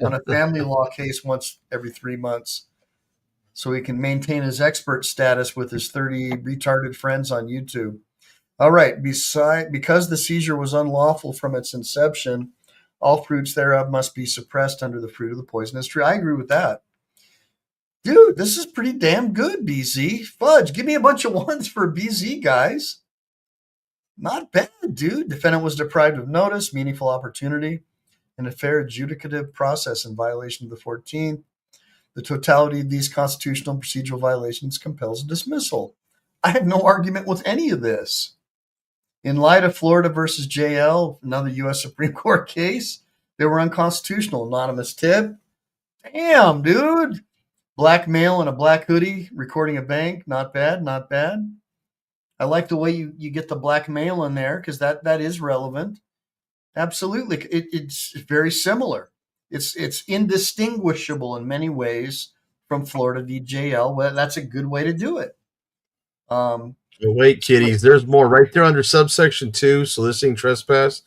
on a family law case once every 3 months so he can maintain his expert status with his 30 retarded friends on YouTube. All right. Because the seizure was unlawful from its inception, all fruits thereof must be suppressed under the fruit of the poisonous tree. I agree with that. Dude, this is pretty damn good, BZ. Fudge, give me a bunch of ones for BZ, guys. Not bad, dude. Defendant was deprived of notice, meaningful opportunity, and a fair adjudicative process in violation of the 14th. The totality of these constitutional and procedural violations compels a dismissal. I have no argument with any of this. In light of Florida versus JL, another U.S. Supreme Court case, they were unconstitutional. Anonymous tip. Damn, dude. Black male in a black hoodie recording a bank. Not bad, not bad. I like the way you get the black male in there because that is relevant. Absolutely. It's very similar. It's indistinguishable in many ways from Florida v. JL. Well, that's a good way to do it. Wait, kiddies, there's more right there under subsection 2, soliciting trespass.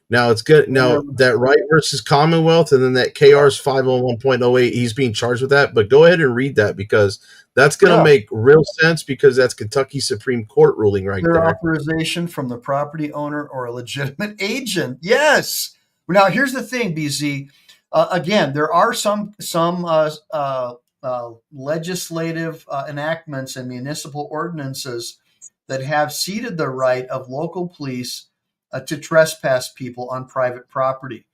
Now it's good. Now that Wright versus Commonwealth and then that KR's 501.08, he's being charged with that. But go ahead and read that because that's going to make real sense because that's Kentucky Supreme Court ruling right there. Authorization from the property owner or a legitimate agent. Yes. Now here's the thing, BZ. Again, there are some legislative enactments and municipal ordinances that have ceded the right of local police to trespass people on private property.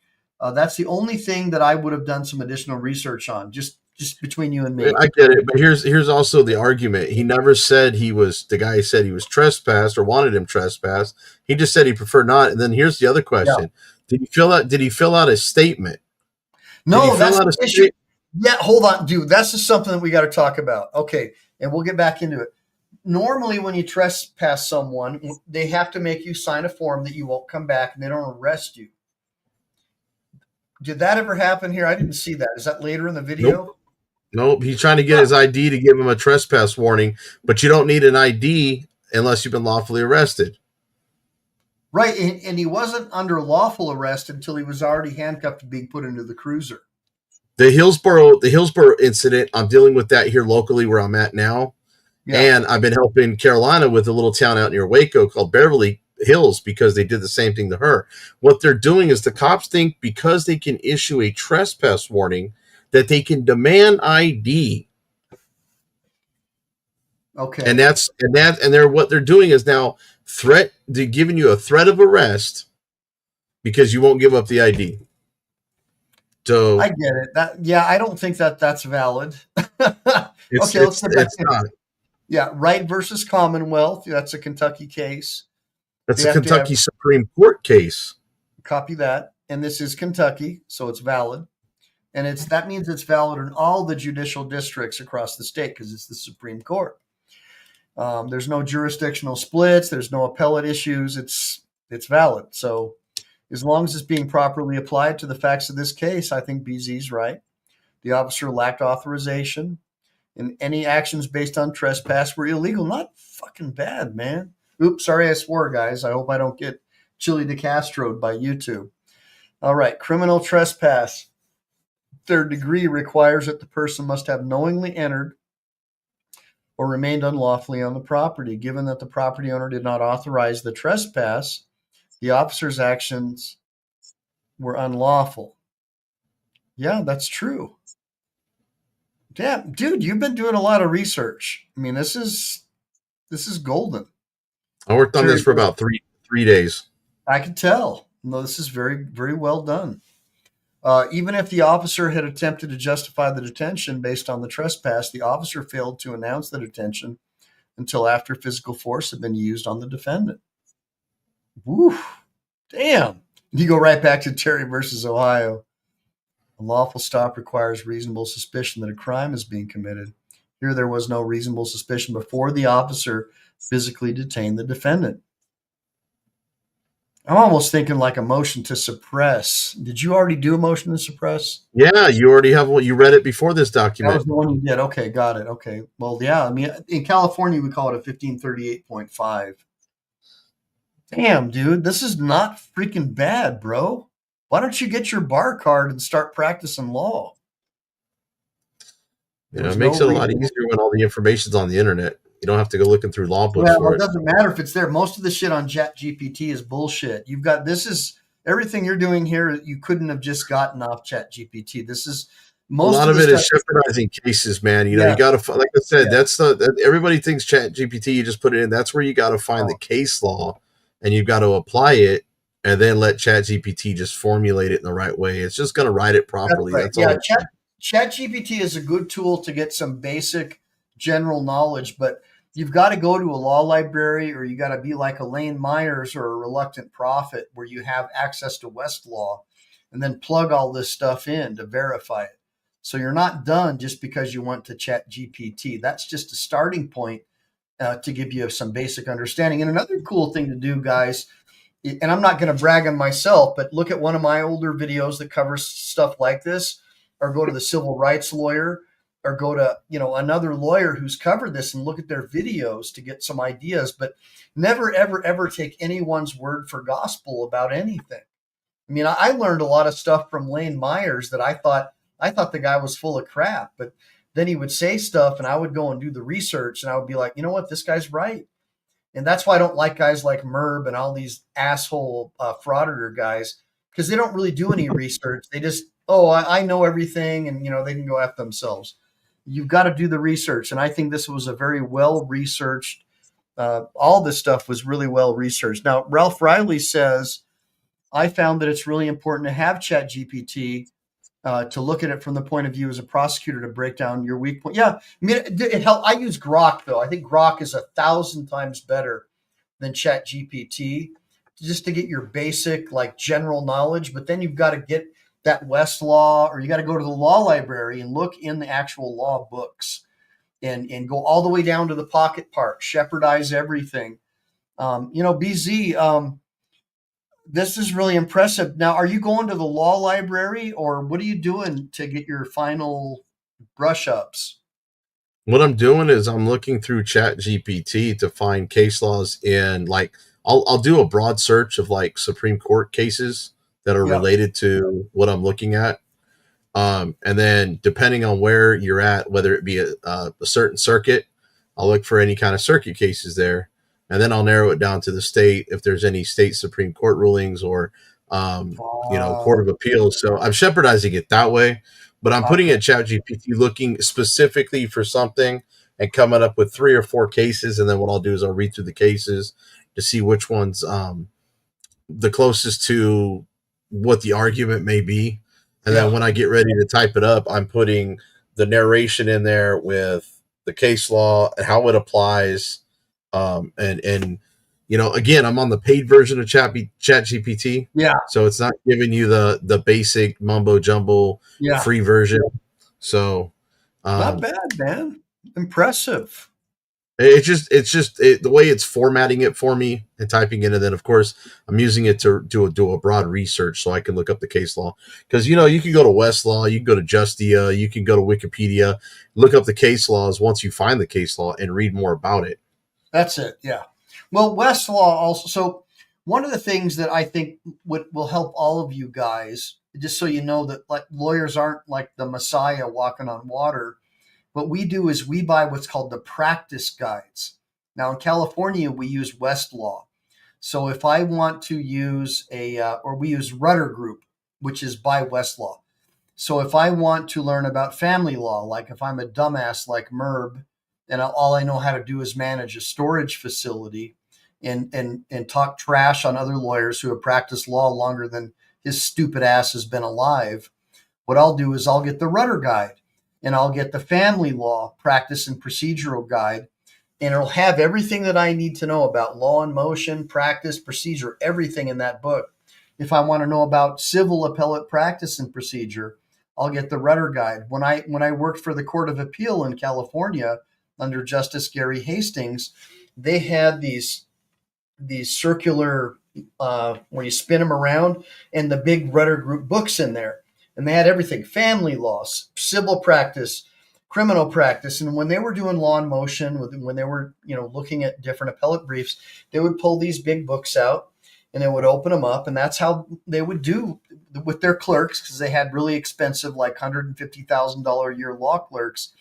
That's the only thing that I would have done some additional research on, just between you and me. I get it, but here's also the argument. He never said the guy said he was trespassed or wanted him trespassed. He just said he preferred not. And then here's the other question: Did he fill out a statement? No, that's the issue. Yeah, hold on, dude. That's just something that we got to talk about. Okay, and we'll get back into it. Normally, when you trespass someone, they have to make you sign a form that you won't come back and they don't arrest you. Did that ever happen here? I didn't see that. Is that later in the video? Nope. He's trying to get his ID to give him a trespass warning, but you don't need an ID unless you've been lawfully arrested. Right, and he wasn't under lawful arrest until he was already handcuffed and being put into the cruiser. The Hillsborough incident, I'm dealing with that here locally where I'm at now. Yeah. And I've been helping Carolina with a little town out near Waco called Beverly Hills because they did the same thing to her. What they're doing is the cops think because they can issue a trespass warning that they can demand ID. Okay. And what they're doing is now they're giving you a threat of arrest because you won't give up the ID. So I get it. I don't think that's valid. Let's get back to it. Yeah, Wright versus Commonwealth. That's a Kentucky case. That's They a have to have, Kentucky Supreme Court case. copy that. And this is Kentucky, so it's valid. And that means it's valid in all the judicial districts across the state because it's the Supreme Court. There's no jurisdictional splits. There's no appellate issues. It's valid. So as long as it's being properly applied to the facts of this case, I think BZ's right. The officer lacked authorization, and any actions based on trespass were illegal. Not fucking bad, man. Oops, sorry I swore, guys. I hope I don't get Chili DeCastro'd by YouTube. All right, criminal trespass. Third degree requires that the person must have knowingly entered or remained unlawfully on the property. Given that the property owner did not authorize the trespass, the officer's actions were unlawful. Yeah, that's true. Damn, dude, you've been doing a lot of research. I mean, this is golden. I worked on this for about three days. I can tell. No, this is very, very well done. Even if the officer had attempted to justify the detention based on the trespass, the officer failed to announce the detention until after physical force had been used on the defendant. Woo, damn. You go right back to Terry versus Ohio. A lawful stop requires reasonable suspicion that a crime is being committed. Here, there was no reasonable suspicion before the officer physically detained the defendant. I'm almost thinking like a motion to suppress. Did you already do a motion to suppress? Yeah, you already have what you read it before this document. That was the one you did. Okay, got it. Okay. Well, yeah, I mean, in California, we call it a 1538.5. Damn, dude, this is not freaking bad, bro. Why don't you get your bar card and start practicing law? You know, it makes it a lot easier when all the information's on the internet. You don't have to go looking through law books for Well, it. it doesn't matter if it's there. Most of the shit on ChatGPT is bullshit. You've got everything you're doing here. You couldn't have just gotten off ChatGPT. This is most. A lot of it is shepherdizing cases, man. You know, you got to, like I said, everybody thinks ChatGPT. You just put it in. That's where you got to find the case law, and you've got to apply it, and then let ChatGPT just formulate it in the right way. It's just going to write it properly. That's right. ChatGPT is a good tool to get some basic general knowledge, but you've got to go to a law library, or you got to be like Elaine Myers or a Reluctant Prophet, where you have access to Westlaw and then plug all this stuff in to verify it. So you're not done just because you went to ChatGPT. That's just a starting point to give you some basic understanding. And another cool thing to do, guys, and I'm not going to brag on myself, but look at one of my older videos that covers stuff like this, or go to the civil rights lawyer, or go to, another lawyer who's covered this and look at their videos to get some ideas, but never, ever, ever take anyone's word for gospel about anything. I mean, I learned a lot of stuff from Lane Myers that I thought the guy was full of crap, but then he would say stuff and I would go and do the research and I would be like, you know what, this guy's right. And that's why I don't like guys like Merb and all these asshole frauditor guys, because they don't really do any research. They just, I know everything, and they can go after themselves. You've got to do the research, and I think this was a very well researched. All this stuff was really well researched. Now, Ralph Riley says, I found that it's really important to have ChatGPT to look at it from the point of view as a prosecutor to break down your weak point. Yeah, I mean, it helped. I use Grok, though. I think Grok is 1,000 times better than ChatGPT, just to get your basic, like, general knowledge. But then you've got to get that Westlaw, or you got to go to the law library and look in the actual law books and go all the way down to the pocket part, shepherdize everything. BZ, this is really impressive. Now, are you going to the law library, or what are you doing to get your final brush ups? What I'm doing is I'm looking through ChatGPT to find case laws in, like, I'll do a broad search of like Supreme Court cases that are related to what I'm looking at. And then depending on where you're at, whether it be a certain circuit, I'll look for any kind of circuit cases there. And then I'll narrow it down to the state if there's any state Supreme Court rulings or, Court of Appeals. So I'm shepherdizing it that way, but I'm putting in ChatGPT looking specifically for something and coming up with 3 or 4 cases. And then what I'll do is I'll read through the cases to see which one's the closest to what the argument may be. And then when I get ready to type it up, I'm putting the narration in there with the case law, and how it applies. And again, I'm on the paid version of ChatGPT. Yeah. So it's not giving you the basic mumbo jumbo free version. So not bad, man. Impressive. It's just the way it's formatting it for me and typing in, and then of course I'm using it to do a broad research so I can look up the case law, because you can go to Westlaw, you can go to Justia, you can go to Wikipedia, look up the case laws once you find the case law and read more about it. That's it. Yeah. Well, Westlaw also. So one of the things that I think will help all of you guys, just so you know that like lawyers aren't like the Messiah walking on water. What we do is we buy what's called the practice guides. Now in California, we use Westlaw. So if I want to use or we use Rudder Group, which is by Westlaw. So if I want to learn about family law, like if I'm a dumbass like Merb, and all I know how to do is manage a storage facility and talk trash on other lawyers who have practiced law longer than his stupid ass has been alive, what I'll do is I'll get the Rudder Guide. And I'll get the family law practice and procedural guide, and it'll have everything that I need to know about law in motion, practice, procedure, everything in that book. If I want to know about civil appellate practice and procedure, I'll get the Rudder Guide. When I worked for the Court of Appeal in California under Justice Gary Hastings, they had these circular where you spin them around, and the big Rudder Group books in there. And they had everything: family laws, civil practice, criminal practice. And when they were doing law in motion, when they were, looking at different appellate briefs, they would pull these big books out and they would open them up. And that's how they would do with their clerks, because they had really expensive, like $150,000 a year law clerks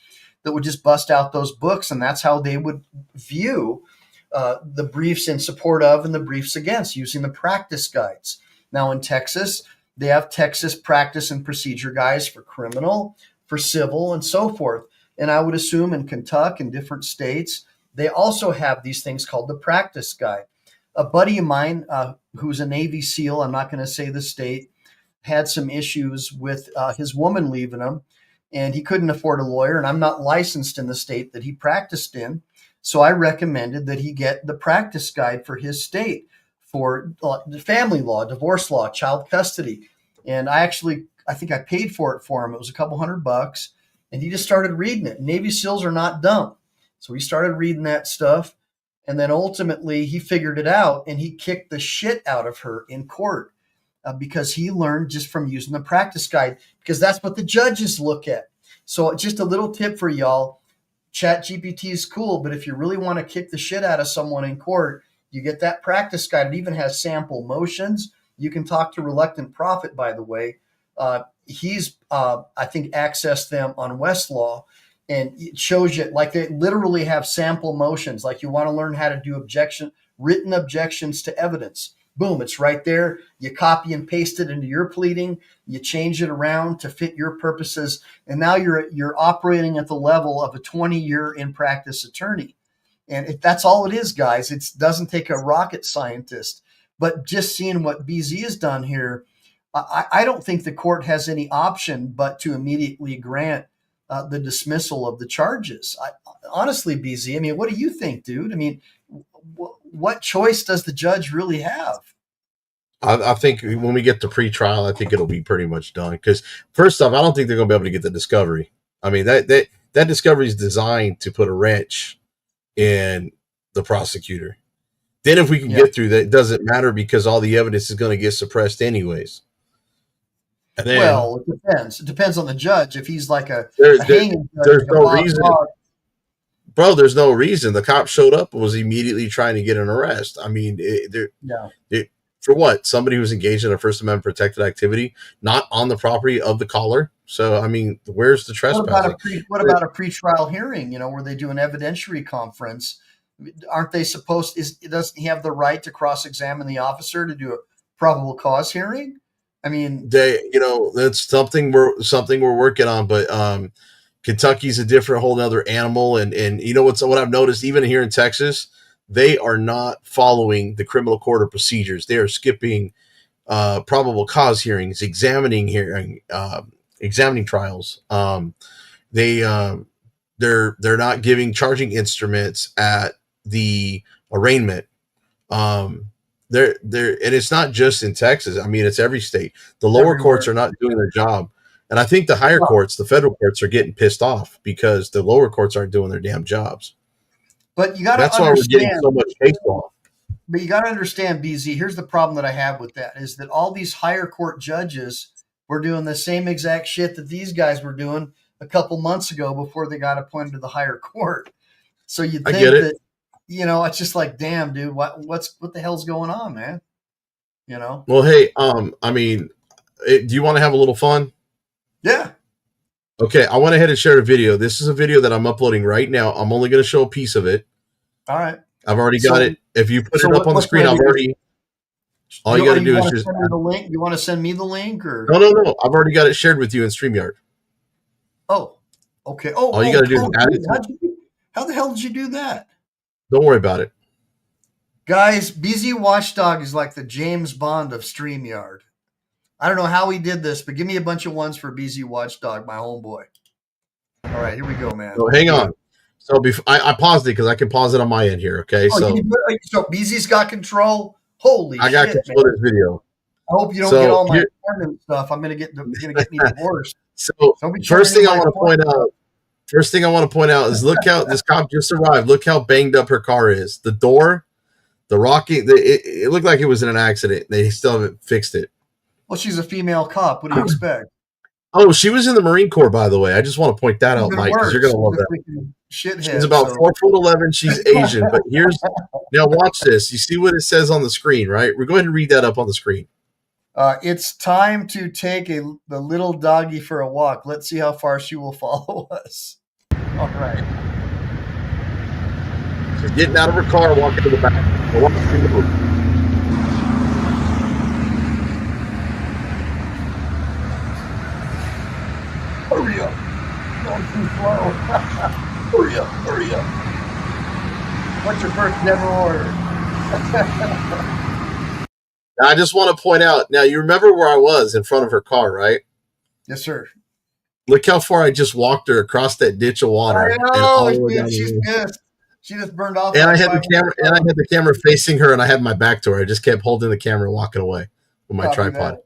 that would just bust out those books. And that's how they would view the briefs in support of and the briefs against, using the practice guides. Now in Texas, they have Texas practice and procedure guides for criminal, for civil, and so forth. And I would assume in Kentucky and different states, they also have these things called the practice guide. A buddy of mine who's a Navy SEAL, I'm not going to say the state, had some issues with his woman leaving him, and he couldn't afford a lawyer. And I'm not licensed in the state that he practiced in. So I recommended that he get the practice guide for his state, for family law, divorce law, child custody. And I think I paid for it for him. It was a couple $100, and he just started reading it. Navy SEALs are not dumb. So he started reading that stuff. And then ultimately he figured it out, and he kicked the shit out of her in court because he learned just from using the practice guide, because that's what the judges look at. So just a little tip for y'all. ChatGPT is cool, but if you really want to kick the shit out of someone in court, you get that practice guide. It even has sample motions. You can talk to Reluctant Prophet, by the way. He's, I think, accessed them on Westlaw, and it shows you, like, they literally have sample motions. Like, you want to learn how to do written objections to evidence. Boom, it's right there. You copy and paste it into your pleading. You change it around to fit your purposes. And now you're operating at the level of a 20-year in-practice attorney. And that's all it is, guys. It doesn't take a rocket scientist. But just seeing what BZ has done here, I don't think the court has any option but to immediately grant the dismissal of the charges. Honestly, BZ, I mean, what do you think, dude? I mean, what choice does the judge really have? I think when we get to pretrial, I think it'll be pretty much done. Because first off, I don't think they're going to be able to get the discovery. I mean, that discovery is designed to put a wrench in the prosecutor. Then if we can get through that, it doesn't matter, because all the evidence is going to get suppressed anyways. And then, well, it depends. It depends on the judge. If he's like a hanging judge, there's no reason. Bro, there's no reason. The cop showed up and was immediately trying to get an arrest. I mean, for what? Somebody who's engaged in a First Amendment protected activity, not on the property of the caller. So, I mean, where's the trespassing? What about a pretrial hearing, where they do an evidentiary conference? Aren't they supposed, doesn't he have the right to cross-examine the officer to do a probable cause hearing? I mean, that's something we're working on, but Kentucky's a different whole other animal. And what I've noticed, even here in Texas, they are not following the criminal court of procedures. They are skipping probable cause hearings, examining trials. they're not giving charging instruments at the arraignment. They're and it's not just in Texas. I mean, it's every state. The lower courts are not doing their job. And I think the higher courts, the federal courts, are getting pissed off because the lower courts aren't doing their damn jobs. But you got to That's why we're getting so much case law. But you got to understand, BZ, here's the problem that I have with that is that all these higher court judges were doing the same exact shit that these guys were doing a couple months ago before they got appointed to the higher court. So you think that, it's just like, damn, dude, what the hell's going on, man? Well, hey, I mean, do you want to have a little fun? Yeah. Okay, I went ahead and shared a video. This is a video that I'm uploading right now. I'm only going to show a piece of it. All right. I've already got it. If you put it up on the screen, I've already. All you got to do is just send me the link. You want to send me the link or no? I've already got it shared with you in StreamYard. Oh, okay. Oh, all you got to do is add it. How the hell did you do that? Don't worry about it, guys. BZ Watchdog is like the James Bond of StreamYard. I don't know how he did this, but give me a bunch of ones for BZ Watchdog, my homeboy. All right, here we go, man. So hang on. So I paused it because I can pause it on my end here. Okay, so BZ's got control. Holy shit! I got control of this video. I hope you don't get all my apartment stuff. I'm gonna get me divorced. So first thing I want to point out is look how this cop just arrived. Look how banged up her car is. The door, the rocking. It looked like it was in an accident. They still haven't fixed it. Well, she's a female cop. What do you expect? Oh, she was in the Marine Corps, by the way. I just want to point that out, Mike, because you're gonna love that. She's about 4'11". She's Asian, but now watch this. You see what it says on the screen, right? We're going to read that up on the screen. It's time to take the little doggy for a walk. Let's see how far she will follow us. All right. She's getting out of her car, walking to the back. We're walking through the booth. Hurry up. Going too slow. Hurry up. Hurry up. What's your first general order? Now, I just want to point out, now you remember where I was in front of her car, right? Yes, sir. Look how far I just walked her across that ditch of water. I know, she's pissed. She just burned off. And I had the camera facing her, and I had my back to her. I just kept holding the camera and walking away with my tripod.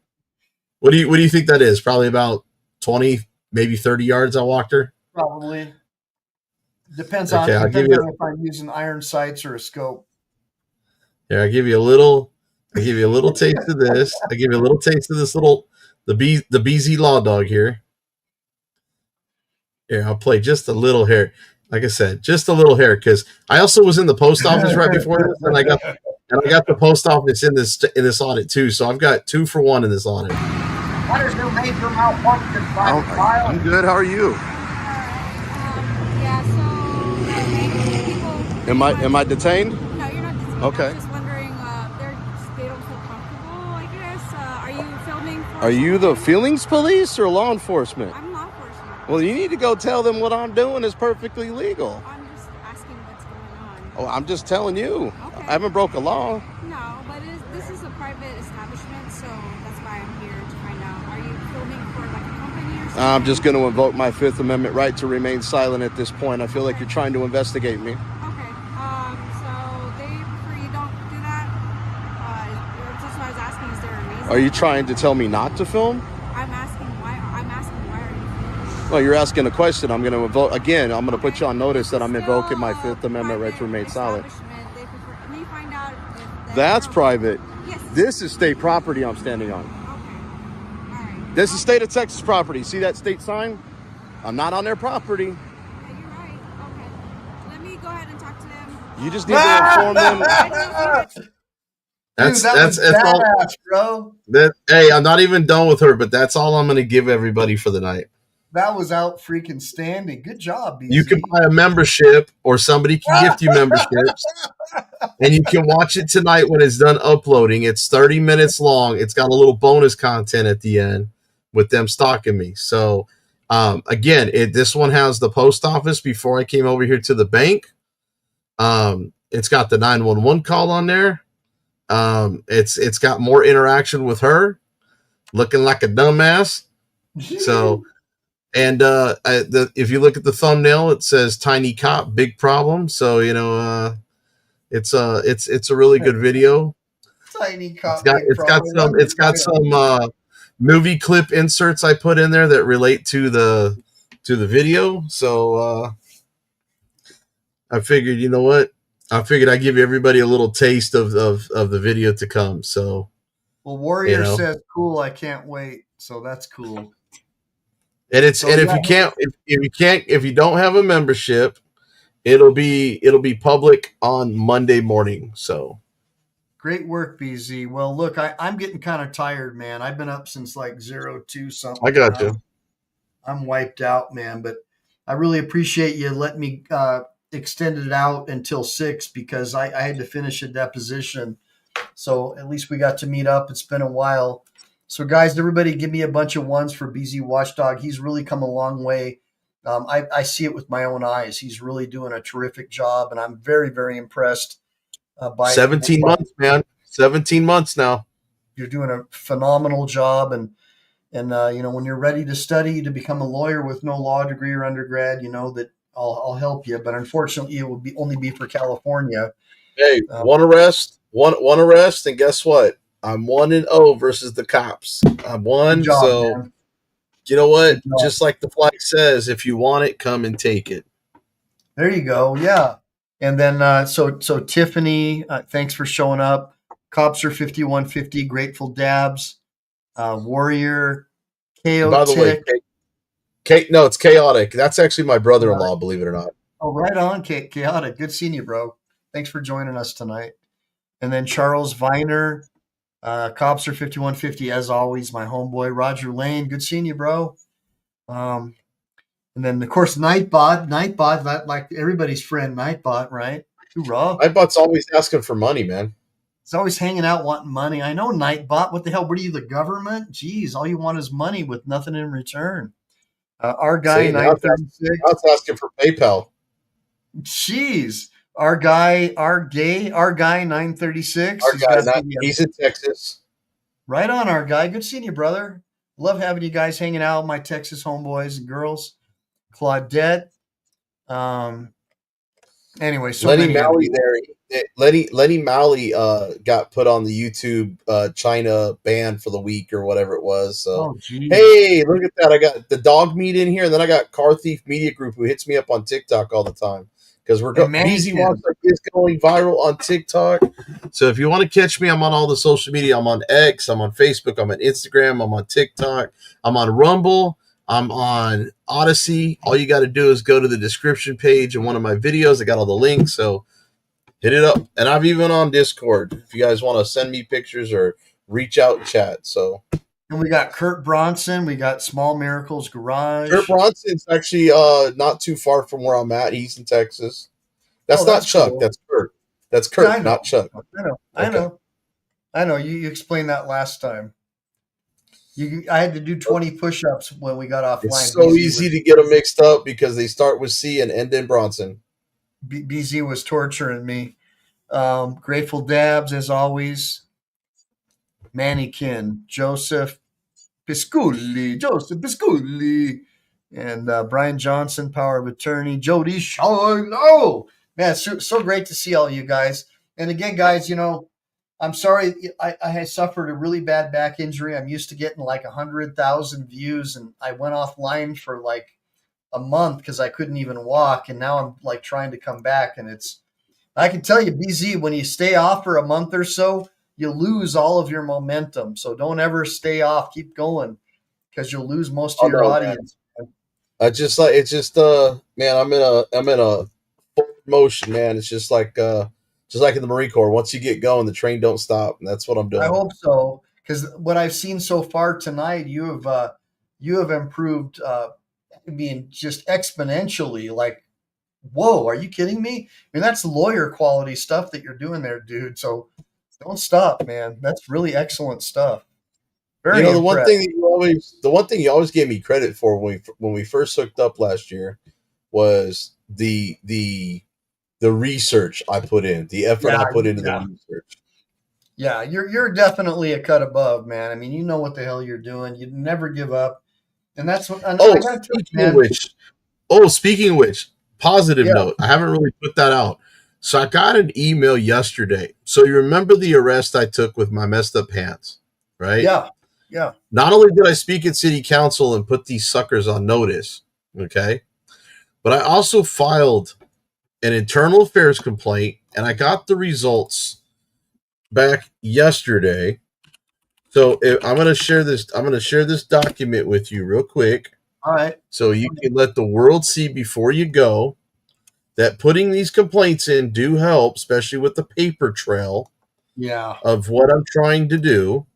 What do you think that is? Probably about 20, maybe 30 yards I walked her? Probably. Depends on if I'm using iron sights or a scope. Yeah, I give you a little taste of this. I give you a little taste of this the BZ Law Dog here. Here, I'll play just a little hair. Like I said, just a little hair, because I also was in the post office right before this, and I got the post office in this audit too. So I've got 2 for 1 in this audit. What is your major malfunction file? I'm good. How are you? Yeah, so Am I detained? No, you're not detained. Okay. I'm just wondering, they don't feel comfortable, I guess. Are you filming? Are you the feelings police or law enforcement? I'm law enforcement. Well, you need to go tell them what I'm doing is perfectly legal. I'm just asking what's going on. Oh, I'm just telling you. Okay. I haven't broke a law. No, but this is a private establishment, so that's why I'm here to find out. Are you filming for like a company or something? I'm just going to invoke my Fifth Amendment right to remain silent at this point. I feel like you're trying to investigate me. Okay. So they prefer you don't do that? That's why I was asking, is there a reason? Are you trying to tell me not to film? I'm asking why are you filming? Well, you're asking a question. I'm going to invoke again. I'm going to put you on notice that I'm invoking my Fifth Amendment right to remain silent. They prefer, let me find out if That's private. Yes. This is state property I'm standing on. Okay. All right. This is state of Texas property. See that state sign? I'm not on their property. Yeah, you're right. Okay. Let me go ahead and talk to them. You just need to inform them. That's badass, all, bro. Hey, I'm not even done with her, but that's all I'm going to give everybody for the night. That was out freaking standing. Good job, BZ. You can buy a membership, or somebody can gift you memberships, and you can watch it tonight when it's done uploading. It's 30 minutes long. It's got a little bonus content at the end with them stalking me. So, again, this one has the post office before I came over here to the bank. It's got the 911 call on there. It's got more interaction with her, looking like a dumbass. So. And if you look at the thumbnail, it says "Tiny Cop, Big Problem." So it's a really good video. Tiny cop, big problem. It's got some movie clip inserts I put in there that relate to the video. So I figured, you know what? I figured I'd give everybody a little taste of the video to come. So, well, Warrior says, "Cool, I can't wait." So that's cool. And if you don't have a membership, it'll be public on Monday morning. So great work, BZ. Well, look, I'm getting kind of tired, man. I've been up since like 02 something. I got you. I'm wiped out, man. But I really appreciate you letting me extend it out until 6 because I had to finish a deposition. So at least we got to meet up. It's been a while. So guys, everybody give me a bunch of ones for BZ Watchdog. He's really come a long way. I see it with my own eyes. He's really doing a terrific job, and I'm very, very impressed by 17 months, man. 17 months now. You're doing a phenomenal job, and when you're ready to study to become a lawyer with no law degree or undergrad, that I'll help you. But unfortunately, it would only be for California. Hey, one arrest, and guess what? I'm 1-0 versus the cops. I'm 1. Job, so man. You know what? Just like the flag says, if you want it, come and take it. There you go. Yeah. And then so Tiffany, thanks for showing up. Cops are 5150, Grateful Dabs, Warrior, KO. By the way, no, it's Chaotic. That's actually my brother-in-law, believe it or not. Oh, right on, Chaotic. Good seeing you, bro. Thanks for joining us tonight. And then Charles Viner, Cops are 5150, as always, my homeboy. Roger Lane, good seeing you, bro. And then, of course, Nightbot, like everybody's friend, Nightbot, right? Hoorah. Nightbot's always asking for money, man. He's always hanging out wanting money. I know, Nightbot. What the hell? What are you, the government? Jeez, all you want is money with nothing in return. Our guy, 936. I was asking for PayPal. Jeez. Our guy, 936. He's in Texas. Right on, our guy. Good seeing you, brother. Love having you guys hanging out, my Texas homeboys and girls. Claudette. Anyway, so Lenny Malley there. Lenny Malley got put on the YouTube China ban for the week or whatever it was. So hey, look at that. I got the dog meat in here, and then I got Car Thief Media Group who hits me up on TikTok all the time. Because we're BZ Watchdog is going viral on TikTok. So if you want to catch me, I'm on all the social media. I'm on X, I'm on Facebook, I'm on Instagram, I'm on TikTok, I'm on Rumble, I'm on Odyssey. All you got to do is go to the description page in one of my videos. I got all the links, so hit it up. And I'm even on Discord if you guys want to send me pictures or reach out and chat. So. And we got Kurt Bronson. We got Small Miracles Garage. Kurt Bronson's actually not too far from where I'm at. He's in Texas. That's not Chuck. Cool. That's Kurt. That's Kurt, not Chuck. I know. You explained that last time. I had to do 20 push-ups when we got offline. It's so easy to get them mixed up because they start with C and end in Bronson. BZ was torturing me. Grateful Dabs, as always. Mannequin, Joseph Pisculli, and Brian Johnson, Power of Attorney, Jody Shine. Oh, man, so great to see all you guys. And again, guys, I'm sorry. I had suffered a really bad back injury. I'm used to getting like 100,000 views, and I went offline for like a month because I couldn't even walk. And now I'm like trying to come back. And I can tell you, BZ, when you stay off for a month or so, you lose all of your momentum. So don't ever stay off. Keep going because you'll lose most of your audience. Man. Man, I'm in a forward motion, man. It's just like in the Marine Corps. Once you get going, the train don't stop. And that's what I'm doing. I hope so. Because what I've seen so far tonight, you have improved just exponentially. Like, whoa, are you kidding me? I mean, that's lawyer quality stuff that you're doing there, dude. So don't stop, man. That's really excellent stuff. Very the one thing you always gave me credit for when we first hooked up last year was the research I put in, the effort I put into the research. Yeah, you're definitely a cut above, man. I mean, you know what the hell you're doing. You never give up. And that's what I Oh, got to tell you, man. speaking of which, positive Yeah. note. I haven't really put that out. So I got an email yesterday. So you remember the arrest I took with my messed up pants, right? Yeah. Yeah. Not only did I speak at city council and put these suckers on notice, okay, but I also filed an internal affairs complaint, and I got the results back yesterday. So I'm going to share this. I'm going to share this document with you real quick. All right. So you can let the world see before you go that putting these complaints in do help, especially with the paper trail of what I'm trying to do.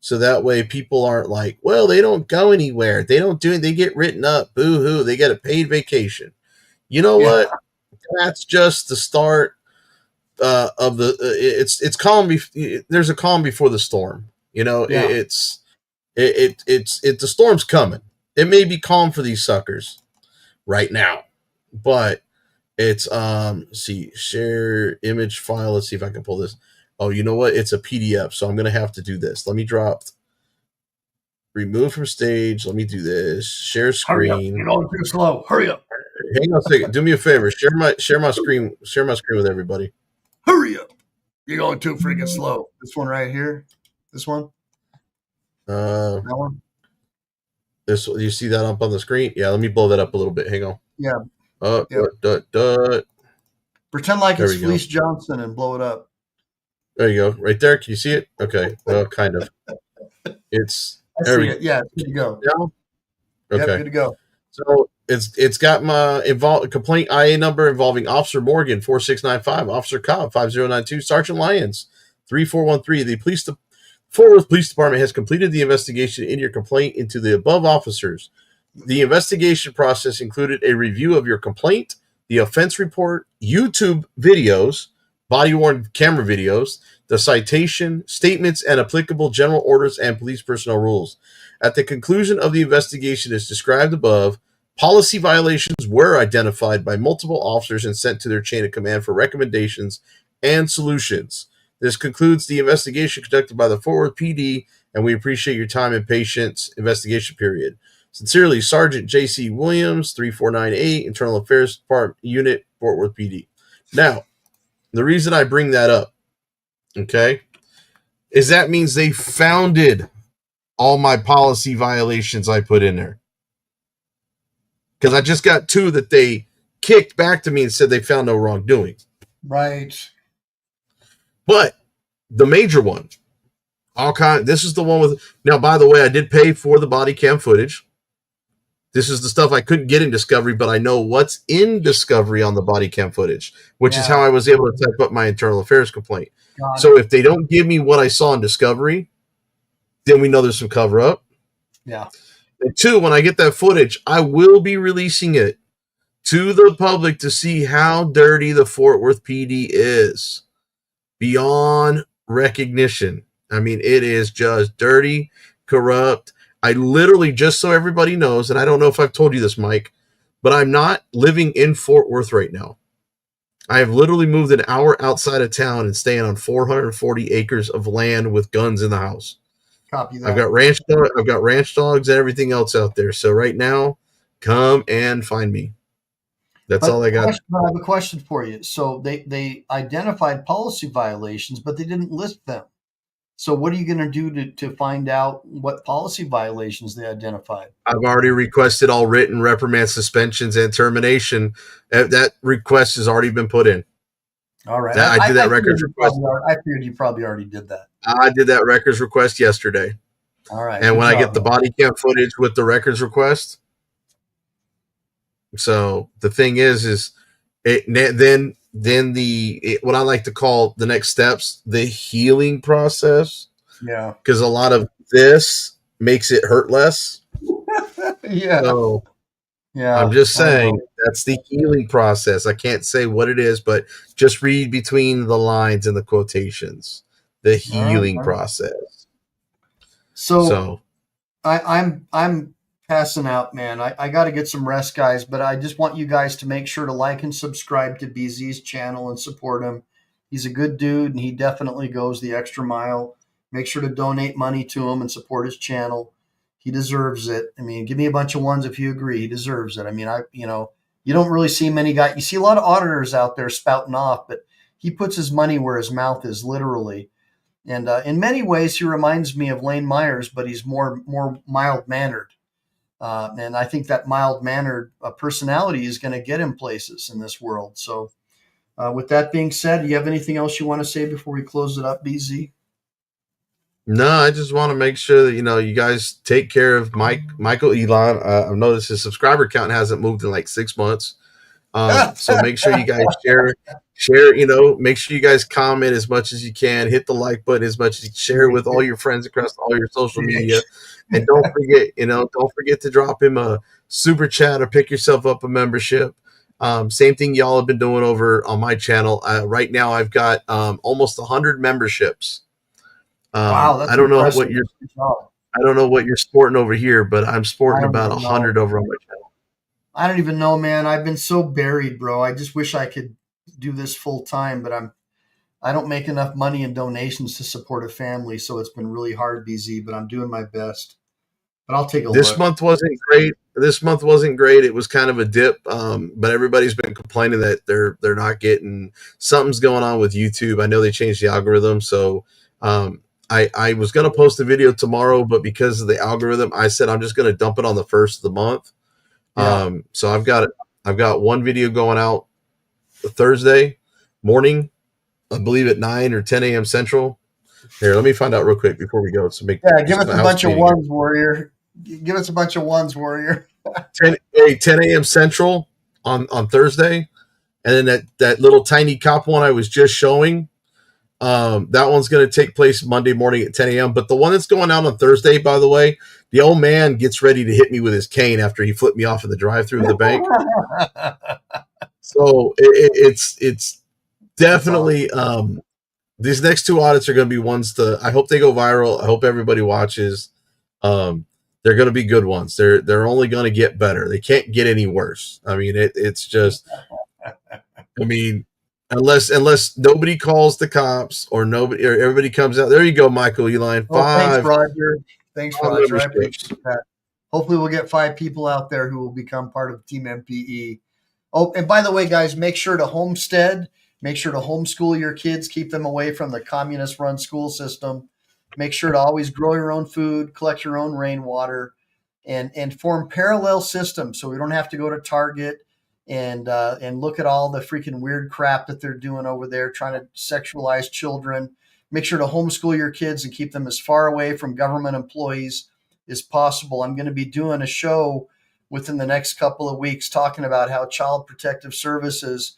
So that way people aren't like, well, they don't go anywhere. They don't do it. They get written up. Boo hoo. They get a paid vacation. You know what? That's just the start of the. It's calm. There's a calm before the storm. You know, it's the storm's coming. It may be calm for these suckers right now, but it's let's see, share image file. Let's see if I can pull this. Oh, you know what? It's a PDF, so I'm gonna have to do this. Let me drop remove from stage. Let me do this. Share screen. Hurry up. You're going too slow. Hurry up. Hang on a second. Do me a favor. Share my screen. Share my screen with everybody. Hurry up. You're going too freaking slow. This one right here. This one. That one. This, you see that up on the screen? Yeah. Let me blow that up a little bit. Hang on. Yeah. Pretend like it's Fleece Johnson and blow it up. There you go. Right there. Can you see it? Okay. Well, kind of. It's I see it. Yeah, good to go. Yeah. Okay. Yep, good to go. So it's got my complaint IA number involving Officer Morgan 4695, Officer Cobb 5092, Sergeant Lyons 3413. The Fort Worth Police Department has completed the investigation in your complaint into the above officers. The investigation process included a review of your complaint, the offense report, YouTube videos, body-worn camera videos, the citation, statements, and applicable general orders and police personnel rules. At the conclusion of the investigation as described above, policy violations were identified by multiple officers and sent to their chain of command for recommendations and solutions. This concludes the investigation conducted by the Fort Worth PD, and we appreciate your time and patience. Investigation period. Sincerely, Sergeant J.C. Williams, 3498, Internal Affairs Department Unit, Fort Worth PD. Now, the reason I bring that up, okay, is that means they founded all my policy violations I put in there. Because I just got 2 that they kicked back to me and said they found no wrongdoing. Right. But the major one, this is the one with, now, by the way, I did pay for the body cam footage. This is the stuff I couldn't get in Discovery, but I know what's in Discovery on the body cam footage, which is how I was able to type up my internal affairs complaint. So if they don't give me what I saw in Discovery, then we know there's some cover up. Yeah. And 2, when I get that footage, I will be releasing it to the public to see how dirty the Fort Worth PD is. Beyond recognition. I mean, it is just dirty, corrupt. I literally, just so everybody knows, and I don't know if I've told you this, Mike, but I'm not living in Fort Worth right now. I have literally moved an hour outside of town and staying on 440 acres of land with guns in the house. Copy that. I've got ranch dogs and everything else out there. So right now, come and find me. That's all I got. I have a question for you. So they identified policy violations, but they didn't list them. So what are you going to do to find out what policy violations they identified? I've already requested all written reprimand, suspensions, and termination. That request has already been put in. All right. I did that records request. I figured you probably already did that. I did that records request yesterday. All right. And when I get the body cam footage with the records request, so the thing is then what I like to call the next steps, the healing process. Yeah. Because a lot of this makes it hurt less. Yeah. So yeah. I'm just saying that's the healing process. I can't say what it is, but just read between the lines and the quotations. The healing process. So I'm passing out, man. I got to get some rest, guys, but I just want you guys to make sure to like and subscribe to BZ's channel and support him. He's a good dude, and he definitely goes the extra mile. Make sure to donate money to him and support his channel. He deserves it. I mean, give me a bunch of ones if you agree. He deserves it. I mean, you don't really see many guys. You see a lot of auditors out there spouting off, but he puts his money where his mouth is, literally. And in many ways, he reminds me of Lane Myers, but he's more mild mannered. And I think that mild mannered personality is going to get him places in this world. So, with that being said, do you have anything else you want to say before we close it up, BZ? No, I just want to make sure that you guys take care of Michael Ehline. I've noticed his subscriber count hasn't moved in like 6 months. So make sure you guys share, make sure you guys comment as much as you can, hit the like button as much as you share with all your friends across all your social media. And don't forget to drop him a super chat or pick yourself up a membership. Same thing y'all have been doing over on my channel. Right now I've got almost 100 memberships. Wow, that's I don't know impressive. I don't know what you're sporting over here, but I'm sporting about 100 over on my channel. I don't even know, man. I've been so buried, bro. I just wish I could do this full time, but I don't make enough money in donations to support a family, so it's been really hard, BZ, but I'm doing my best. But I'll take a look. This month wasn't great. It was kind of a dip, but everybody's been complaining that they're not getting, something's going on with YouTube. I know they changed the algorithm, so I was going to post a video tomorrow, but because of the algorithm, I said I'm just going to dump it on the first of the month. Yeah. So I've got one video going out Thursday morning, I believe at 9 or 10 a.m. Central. Here, let me find out real quick before we go. So give us a bunch of ones, Warrior. Give us a bunch of ones, Warrior. 10 a.m. Central on Thursday, and then that little tiny cop one I was just showing. That one's going to take place Monday morning at 10 a.m. But the one that's going out on Thursday, by the way, the old man gets ready to hit me with his cane after he flipped me off in the drive-through of the bank. So it's definitely these next two audits are going to be ones I hope they go viral. I hope everybody watches. They're going to be good ones. They're only going to get better. They can't get any worse. I mean, it's just, I mean, unless nobody calls the cops or everybody comes out. There you go, Michael Ehline. Thanks, Roger. Thanks, Roger. I appreciate that. Hopefully we'll get 5 people out there who will become part of Team MPE. Oh, and by the way, guys, make sure to homestead. Make sure to homeschool your kids. Keep them away from the communist-run school system. Make sure to always grow your own food, collect your own rainwater, and form parallel systems so we don't have to go to Target and look at all the freaking weird crap that they're doing over there, trying to sexualize children. Make sure to homeschool your kids and keep them as far away from government employees as possible. I'm going to be doing a show within the next couple of weeks talking about how Child Protective Services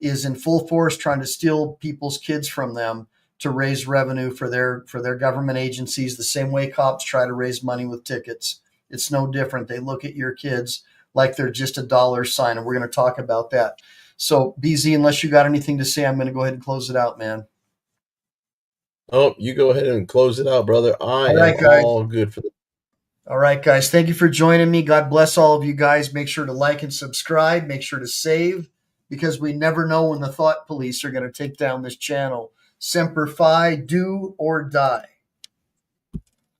is in full force trying to steal people's kids from them to raise revenue for their government agencies, the same way cops try to raise money with tickets. It's no different. They look at your kids like they're just a dollar sign, and we're going to talk about that. So, BZ, unless you got anything to say, I'm going to go ahead and close it out, man. Oh, you go ahead and close it out, brother. All good for the. All right, guys. Thank you for joining me. God bless all of you guys. Make sure to like and subscribe. Make sure to save, because we never know when the thought police are going to take down this channel. Semper Fi, do or die.